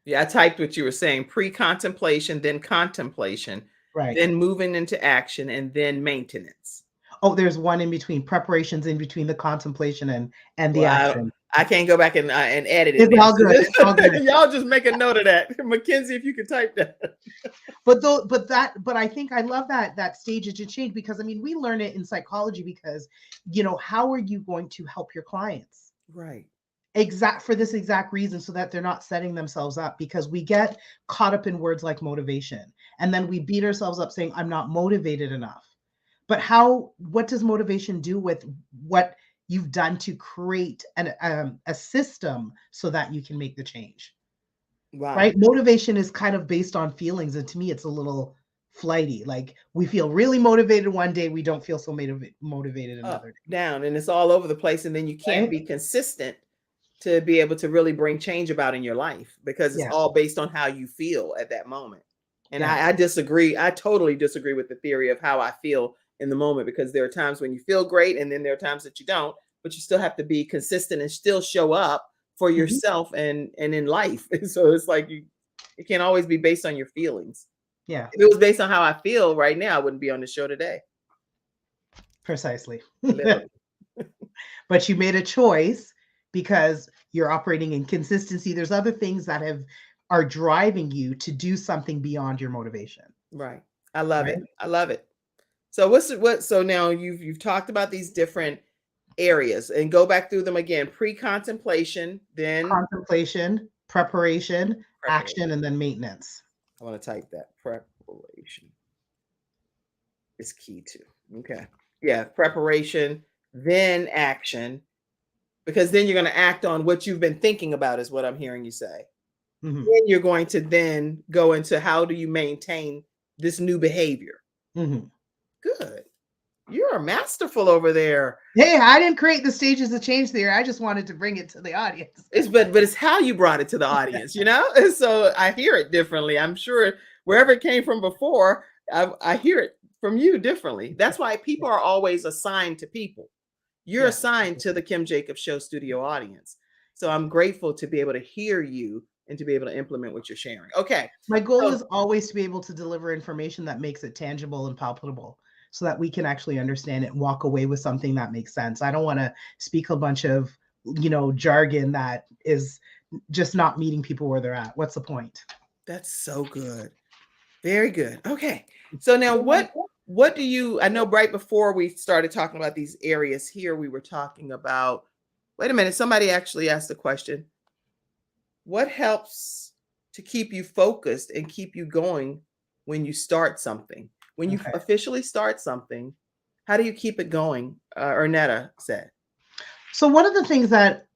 Yeah, I typed what you were saying: pre-contemplation, then contemplation, Right. then moving into action, and then maintenance. Oh, there's one in between, preparations in between the contemplation and the Well, action. I can't go back and edit it. It's now. all good. It's all good. Y'all just make a note of that, Mackenzie. If you could type that. But I think I love that stage of change because I mean we learn it in psychology because how are you going to help your clients? Right. For this exact reason, so that they're not setting themselves up, because we get caught up in words like motivation and then we beat ourselves up saying I'm not motivated enough. But what does motivation do with what you've done to create a system so that you can make the change? Wow. Right? Motivation is kind of based on feelings, and to me it's a little flighty. Like we feel really motivated one day, we don't feel so motivated another day. Down, and it's all over the place, and then you can't Right? be consistent to be able to really bring change about in your life because it's Yeah. all based on how you feel at that moment. And Yeah. I disagree. I totally disagree with the theory of how I feel in the moment, because there are times when you feel great and then there are times that you don't, but you still have to be consistent and still show up for yourself and in life. And so it's like it can't always be based on your feelings. Yeah, If it was based on how I feel right now, I wouldn't be on the show today. precisely. Literally. But you made a choice because you're operating in consistency. There's other things that are driving you to do something beyond your motivation. Right. I love Right. it. I love it. So so now you've talked about these different areas, and go back through them again. Pre-contemplation, then Contemplation, preparation, action, and then maintenance. I want to type that. Preparation is key too. Okay. Yeah, preparation, then action, because then you're going to act on what you've been thinking about, is what I'm hearing you say. Mhm. Then you're going to then go into how do you maintain this new behavior. Mhm. Good. You're masterful over there. Hey, I didn't create the stages of change theory. I just wanted to bring it to the audience. But it's how you brought it to the audience, And so I hear it differently. I'm sure wherever it came from before, I hear it from you differently. That's why people are always assigned to people. You're Yeah. assigned to the Kim Jacobs Show studio audience. So I'm grateful to be able to hear you and to be able to implement what you're sharing. Okay. My goal So- is always to be able to deliver information that makes it tangible and palpable so that we can actually understand it and walk away with something that makes sense. I don't want to speak a bunch of, jargon that is just not meeting people where they're at. What's the point? That's so good. Very good. Okay. So now what do you, I know right before we started talking about these areas here, we were talking about, wait a minute, somebody actually asked the question, what helps to keep you focused and keep you going when you start something? When you Okay. officially start something, how do you keep it going? Ernetta said. So one of the things that,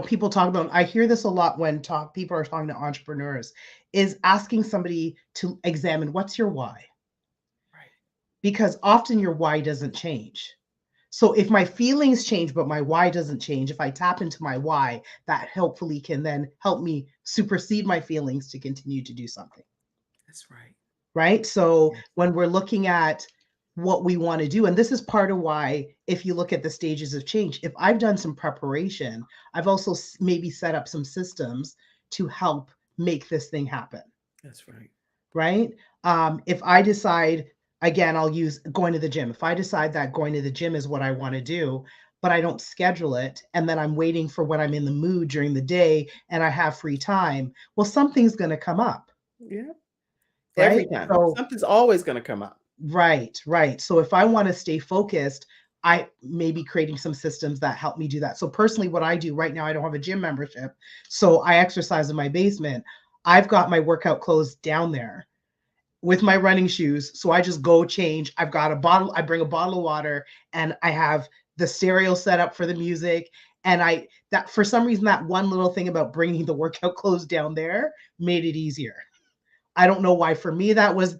people talk about, I hear this a lot when people are talking to entrepreneurs, is asking somebody to examine what's your why. Right. Because often your why doesn't change. So if my feelings change, but my why doesn't change, if I tap into my why, that hopefully can then help me supersede my feelings to continue to do something. That's right. Right. So when we're looking at what we want to do, and this is part of why, if you look at the stages of change, if I've done some preparation, I've also maybe set up some systems to help make this thing happen. That's right. Right. If I decide, again, I'll use going to the gym. If I decide that going to the gym is what I want to do, but I don't schedule it, and then I'm waiting for when I'm in the mood during the day and I have free time, well, something's going to come up. Yeah. Right? Every time. So, Something's always going to come up. right. So if I want to stay focused, I may be creating some systems that help me do that. So personally, what I do right now, I don't have a gym membership, so I exercise in my basement. I've got my workout clothes down there with my running shoes. So I just go change. I've got a bottle, I bring a bottle of water, and I have the stereo set up for the music. And that for some reason, that one little thing about bringing the workout clothes down there made it easier. I don't know why. For me, that was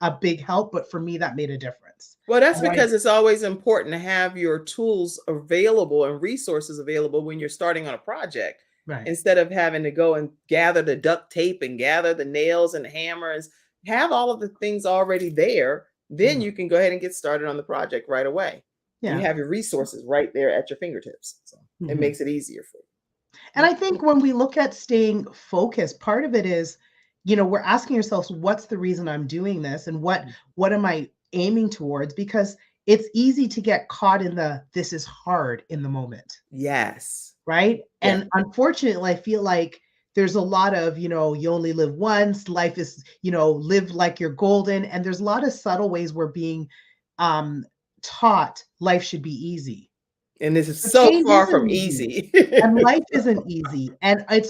a big help, but for me, that made a difference. Well, that's And because it's always important to have your tools available and resources available when you're starting on a project, right. instead of having to go and gather the duct tape and gather the nails and hammers. Have all of the things already there. Then you can go ahead and get started on the project right away. Yeah. You have your resources right there at your fingertips. So it makes it easier for you. And I think when we look at staying focused, part of it is, we're asking ourselves, what's the reason I'm doing this? And what am I aiming towards? Because it's easy to get caught in this is hard in the moment. Yes. Right. Yeah. And unfortunately, I feel like there's a lot of, you only live once, life is, live like you're golden. And there's a lot of subtle ways we're being taught life should be easy. And this is But so change far isn't from easy. easy. And life isn't easy. And it's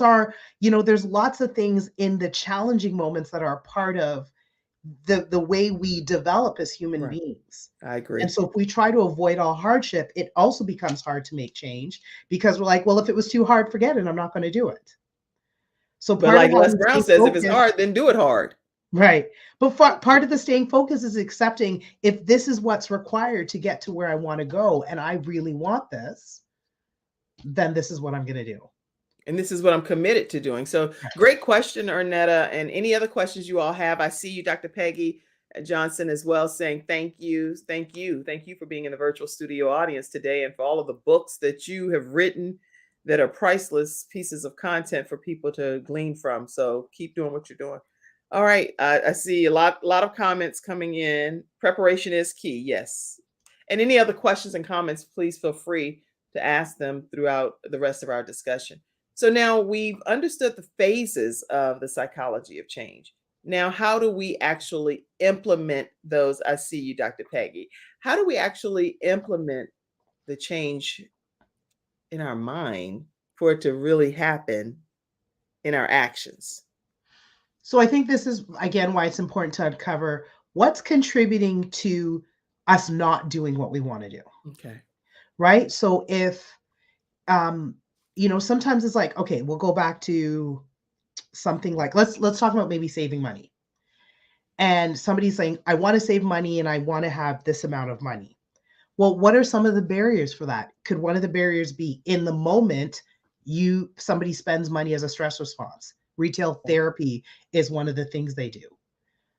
there's lots of things in the challenging moments that are part of the way we develop as human Right. beings. I agree. And so if we try to avoid all hardship, it also becomes hard to make change, because we're like, well, if it was too hard, forget it. I'm not going to do it. So But part like of how Les we Brown stay says, if it's focused- hard, then do it hard. Right. But part of the staying focused is accepting, if this is what's required to get to where I want to go, and I really want this, then this is what I'm going to do. And this is what I'm committed to doing. So great question, Ernetta. And any other questions you all have? I see you, Dr. Peggy Johnson, as well, saying thank you. Thank you. Thank you for being in the virtual studio audience today, and for all of the books that you have written that are priceless pieces of content for people to glean from. So keep doing what you're doing. All right. I see a lot of comments coming in. Preparation is key. Yes. And any other questions and comments, please feel free to ask them throughout the rest of our discussion. So now we've understood the phases of the psychology of change. Now, how do we actually implement those? I see you, Dr. Peggy. How do we actually implement the change in our mind for it to really happen in our actions? So I think this is, again, why it's important to uncover what's contributing to us not doing what we want to do. Okay. Right. So if, sometimes it's like, okay, we'll go back to something like, let's talk about maybe saving money. And somebody's saying, I want to save money and I want to have this amount of money. Well, what are some of the barriers for that? Could one of the barriers be, in the moment, somebody spends money as a stress response? Retail therapy is one of the things they do.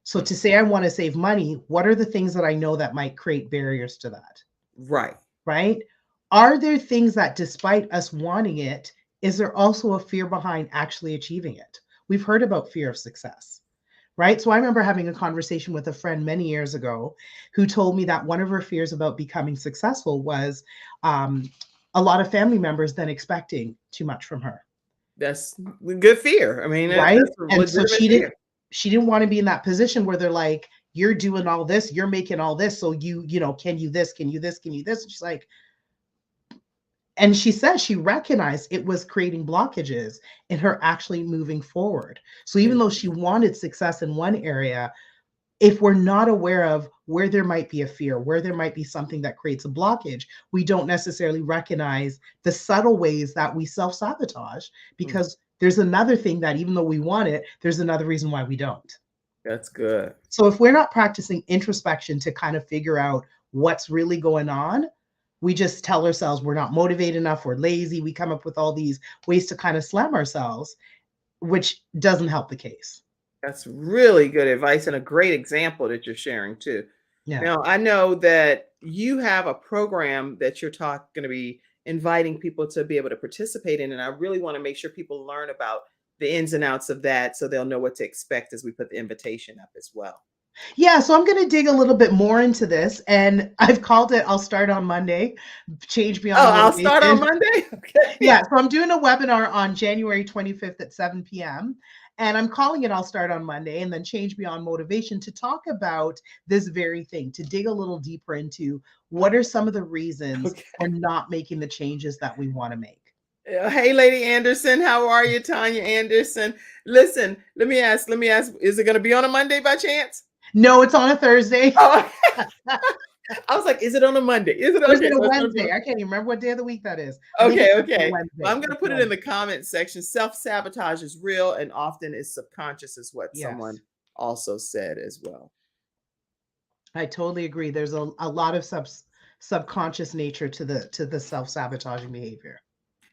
So to say I want to save money, what are the things that I know that might create barriers to that? Right. Right? Are there things that, despite us wanting it, is there also a fear behind actually achieving it? We've heard about fear of success, right? So I remember having a conversation with a friend many years ago who told me that one of her fears about becoming successful was a lot of family members then expecting too much from her. That's good fear. I mean, right? That's a And so legitimate she didn't want to be in that position where they're like, you're doing all this, you're making all this, so can you this, can you this, can you this? And she's like, and she says she recognized it was creating blockages in her actually moving forward. So even though she wanted success in one area, if we're not aware of where there might be a fear, where there might be something that creates a blockage, we don't necessarily recognize the subtle ways that we self-sabotage, because there's another thing that even though we want it, there's another reason why we don't. That's good. So if we're not practicing introspection to kind of figure out what's really going on, we just tell ourselves we're not motivated enough, we're lazy, we come up with all these ways to kind of slam ourselves, which doesn't help the case. That's really good advice and a great example that you're sharing too. Yeah. Now, I know that you have a program that you're going to be inviting people to be able to participate in, and I really want to make sure people learn about the ins and outs of that so they'll know what to expect as we put the invitation up as well. Yeah, so I'm going to dig a little bit more into this, and I've called it I'll Start on Monday, Change Beyond I'll start on Motivation. Monday? Okay. Yeah, so I'm doing a webinar on January 25th at 7 p.m. And I'm calling it I'll Start on Monday, and then Change Beyond Motivation, to talk about this very thing, to dig a little deeper into what are some of the reasons we're not making the changes that we want to make. Hey, Lady Anderson, how are you? Tanya Anderson. Listen, let me ask, is it going to be on a Monday by chance? No, it's on a Thursday. Oh, I was like, is it on a Monday? Is it Or is okay? it a So it's gonna Wednesday? be- I can't even remember what day of the week that is. I think Okay, it's okay. Wednesday. Well, I'm going to It's put it in Wednesday. the comment section. Self-sabotage is real and often is subconscious, is what Yes. someone also said as well. I totally agree. There's a lot of subconscious nature to the self-sabotaging behavior.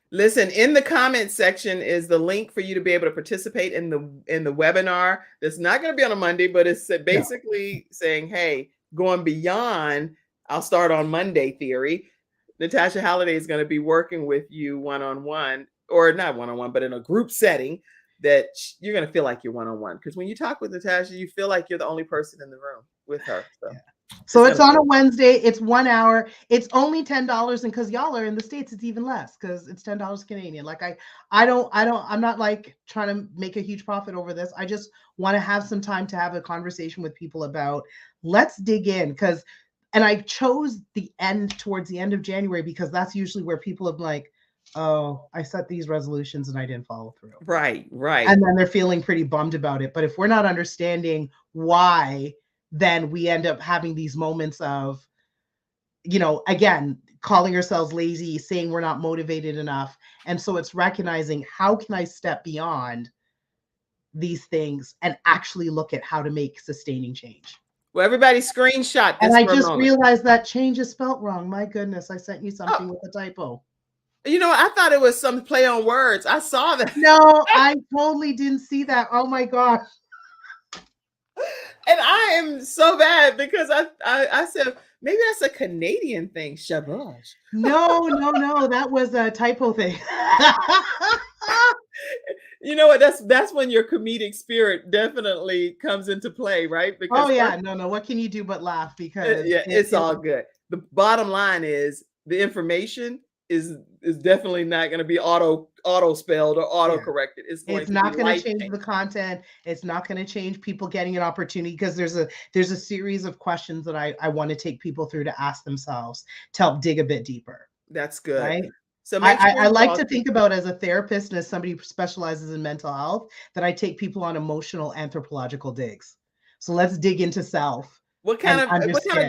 Listen, in the comment section is the link for you to be able to participate in the webinar. That's not going to be on a Monday, but it's basically saying, hey, going beyond I'll Start on Monday theory. Natasha Halliday is going to be working with you one-on-one, or not one-on-one, but in a group setting that you're going to feel like you're one-on-one. Because when you talk with Natasha, you feel like you're the only person in the room with her. So. Yeah. So it's on a Wednesday. It's 1 hour. It's only $10, and because y'all are in the States, it's even less because it's $10 Canadian. Like I'm not like trying to make a huge profit over this. I just want to have some time to have a conversation with people about, let's dig in, and I chose towards the end of January because that's usually where people have like, oh, I set these resolutions and I didn't follow through. Right. And then they're feeling pretty bummed about it. But if we're not understanding why, then we end up having these moments of, again, calling ourselves lazy, saying we're not motivated enough. And so it's recognizing, how can I step beyond these things and actually look at how to make sustaining change? Well, everybody screenshot this. And I for a just moment. realized that change is spelt wrong. My goodness, I sent you something with a typo. I thought it was some play on words. I saw that. No, I totally didn't see that. Oh my gosh. And I am so bad because I said, maybe that's a Canadian thing. Shabash. No, that was a typo thing. You know what? That's when your comedic spirit definitely comes into play, right? Because no. What can you do but laugh? Because it's all good. The bottom line is the information is definitely not going to be auto spelled or auto corrected. It's not going to change the content. It's not going to change people getting an opportunity, because there's a series of questions that I want to take people through to ask themselves to help dig a bit deeper. That's good. Right? So I like to think about, as a therapist and as somebody who specializes in mental health, that I take people on emotional anthropological digs. So let's dig into self. What kind of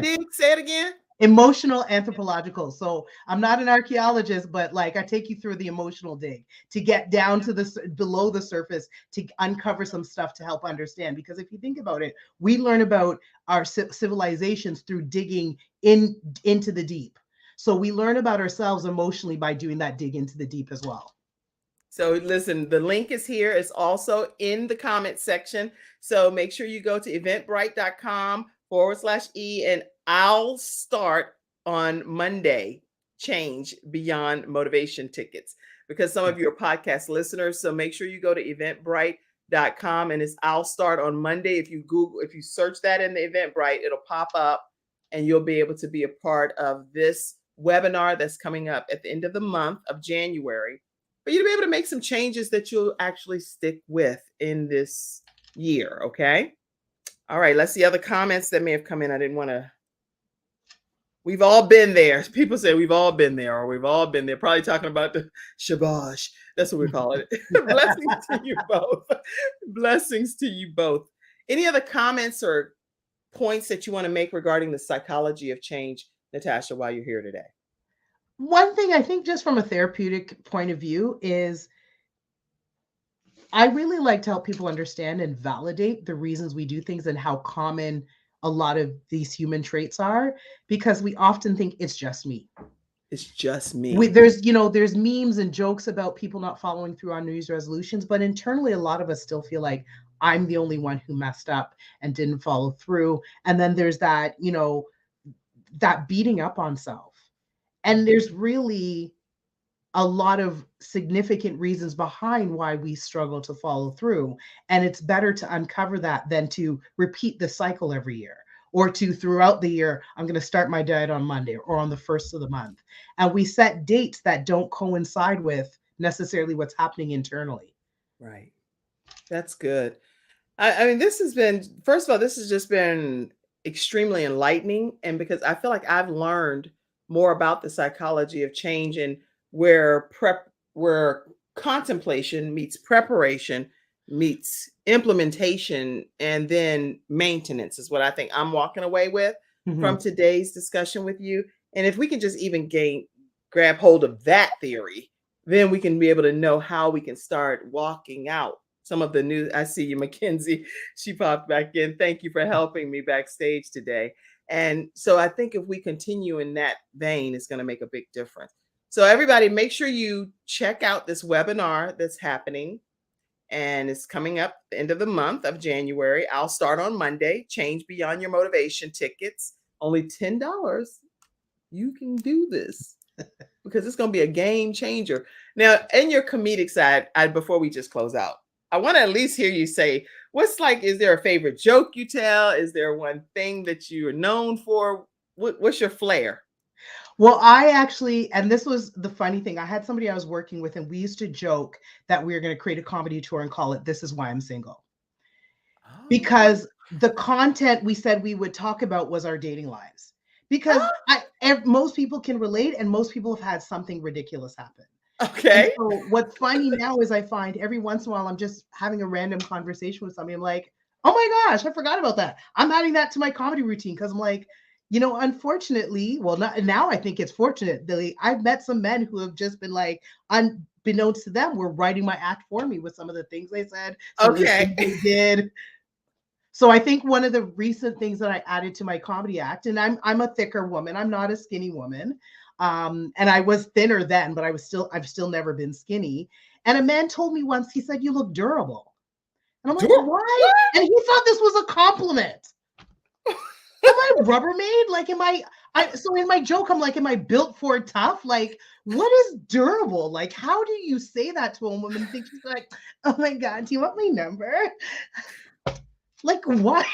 dig? Say it again. Emotional anthropological. So I'm not an archaeologist, but like I take you through the emotional dig to get down to below the surface, to uncover some stuff to help understand. Because if you think about it, we learn about our civilizations through digging into the deep. So we learn about ourselves emotionally by doing that dig into the deep as well. So listen, the link is here. It's also in the comment section. So make sure you go to eventbrite.com/E and I'll Start on Monday, Change Beyond Motivation tickets, because some of you are podcast listeners. So make sure you go to eventbrite.com and it's I'll Start on Monday. If you search that in the Eventbrite, it'll pop up and you'll be able to be a part of this webinar that's coming up at the end of the month of January, for you to be able to make some changes that you'll actually stick with in this year. Okay. All right. Let's see other comments that may have come in. We've all been there. People say we've all been there, or we've all been there. Probably talking about the shabash. That's what we call it. Blessings to you both. Blessings to you both. Any other comments or points that you want to make regarding the psychology of change, Natasha, while you're here today? One thing I think, just from a therapeutic point of view, is I really like to help people understand and validate the reasons we do things and how common a lot of these human traits are, because we often think it's just me. It's just me. There's memes and jokes about people not following through on New Year's resolutions, but internally, a lot of us still feel like I'm the only one who messed up and didn't follow through. And then there's that, that beating up on self. And there's really a lot of significant reasons behind why we struggle to follow through. And it's better to uncover that than to repeat the cycle every year, or to, throughout the year, I'm going to start my diet on Monday or on the first of the month. And we set dates that don't coincide with necessarily what's happening internally. Right. That's good. I mean, this has been, first of all, this has just been extremely enlightening. And because I feel like I've learned more about the psychology of change, and where contemplation meets preparation meets implementation, and then maintenance, is what I think I'm walking away with from today's discussion with you. And if we can just even grab hold of that theory, then we can be able to know how we can start walking out some of the new. I see you, Mackenzie. She popped back in. Thank you for helping me backstage today. And so I think if we continue in that vein, it's going to make a big difference. So everybody, make sure you check out this webinar that's happening, and it's coming up the end of the month of January. I'll start on Monday. Change Beyond Your Motivation tickets, only $10. You can do this because it's going to be a game changer. Now, in your comedic side, before we just close out, I want to at least hear you say, is there a favorite joke you tell? Is there one thing that you are known for? What's your flair? Well, I actually, and this was the funny thing, I had somebody I was working with, and we used to joke that we were going to create a comedy tour and call it "This Is Why I'm Single." Because the content we said we would talk about was our dating lives. Because most people can relate, and most people have had something ridiculous happen. Okay. And so what's funny now is I find every once in a while I'm just having a random conversation with somebody. I'm like, oh my gosh, I forgot about that. I'm adding that to my comedy routine, because I'm like, unfortunately, now I think it's fortunate that I've met some men who have just been like, unbeknownst to them, were writing my act for me with some of the things they said. Okay. They did. So I think one of the recent things that I added to my comedy act, and I'm a thicker woman, I'm not a skinny woman. And I was thinner then, but I've still never been skinny. And a man told me once, he said, "You look durable." And I'm like, why? And he thought this was a compliment. Am I Rubbermaid? Like, so in my joke, I'm like, am I built for tough? Like, what is durable? Like, how do you say that to a woman? Think she's like, oh my God, do you want my number? Like, why?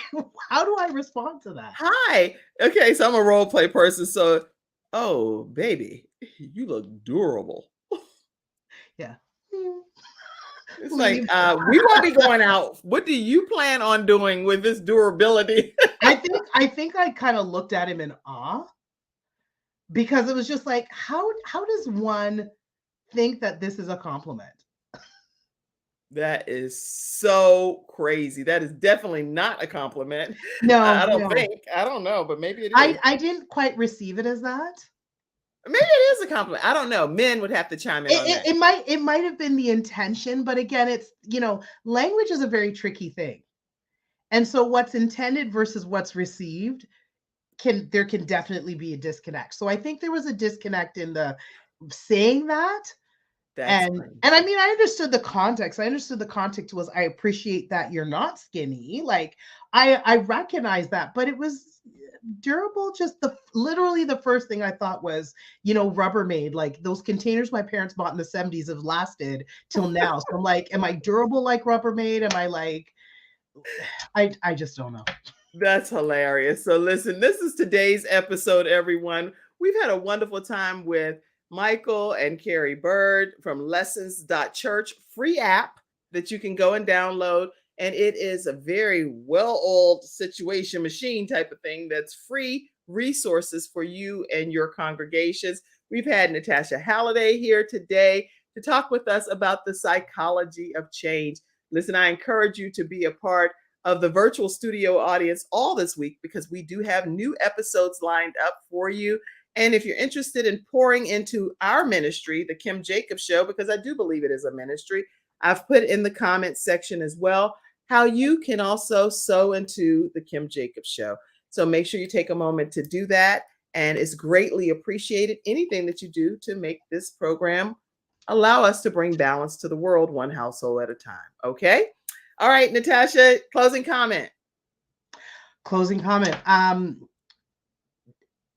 How do I respond to that? Hi. Okay, so I'm a role play person. So, oh, baby, you look durable. Yeah. It's like, we won't be going out. What do you plan on doing with this durability? I think I kind of looked at him in awe, because it was just like, how does one think that this is a compliment? That is so crazy. That is definitely not a compliment. No, I don't think. I don't know, but maybe it is. I didn't quite receive it as that. Maybe it is a compliment. I don't know. Men would have to chime in on that. It might have been the intention, but again, it's, language is a very tricky thing. And so what's intended versus what's received there can definitely be a disconnect. So I think there was a disconnect in the saying that. And I mean, I understood the context. I understood the context was, I appreciate that you're not skinny. Like, I recognize that, but it was durable. Just literally the first thing I thought was, Rubbermaid, like those containers my parents bought in the 70s have lasted till now. So I'm like, am I durable like Rubbermaid? Am I like, I just don't know. That's hilarious. So listen, this is today's episode, everyone. We've had a wonderful time with Michael and Carrie Bird from lessons.church, free app that you can go and download. And it is a very well-oiled situation machine type of thing that's free resources for you and your congregations. We've had Natasha Halliday here today to talk with us about the psychology of change. Listen, I encourage you to be a part of the virtual studio audience all this week because we do have new episodes lined up for you. And if you're interested in pouring into our ministry, the Kim Jacobs Show, because I do believe it is a ministry, I've put in the comments section as well how you can also sow into the Kim Jacobs Show. So make sure you take a moment to do that. And it's greatly appreciated. Anything that you do to make this program allow us to bring balance to the world, one household at a time. Okay. All right, Natasha, closing comment. Closing comment.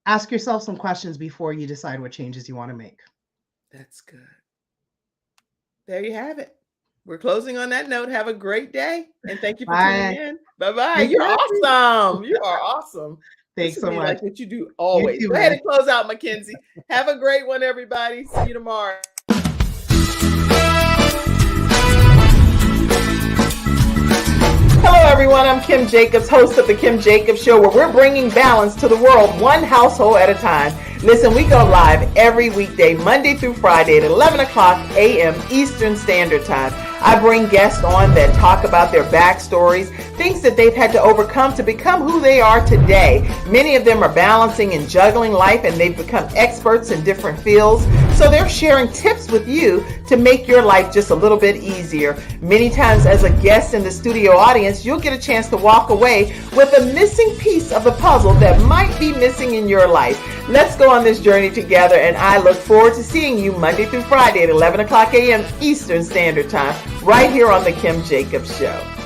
Ask yourself some questions before you decide what changes you want to make. That's good. There you have it. We're closing on that note. Have a great day. And thank you for tuning in. Bye-bye. You're awesome. You are awesome. Thanks so much. Like what you do always. Go ahead and close out, Mackenzie. Have a great one, everybody. See you tomorrow. Hello, everyone. I'm Kim Jacobs, host of the Kim Jacobs Show, where we're bringing balance to the world, one household at a time. Listen, we go live every weekday, Monday through Friday at 11 o'clock a.m. Eastern Standard Time. I bring guests on that talk about their backstories, things that they've had to overcome to become who they are today. Many of them are balancing and juggling life, and they've become experts in different fields. So they're sharing tips with you to make your life just a little bit easier. Many times as a guest in the studio audience, you'll get a chance to walk away with a missing piece of the puzzle that might be missing in your life. Let's go on this journey together, and I look forward to seeing you Monday through Friday at 11 o'clock a.m. Eastern Standard Time, right here on the Kim Jacobs Show.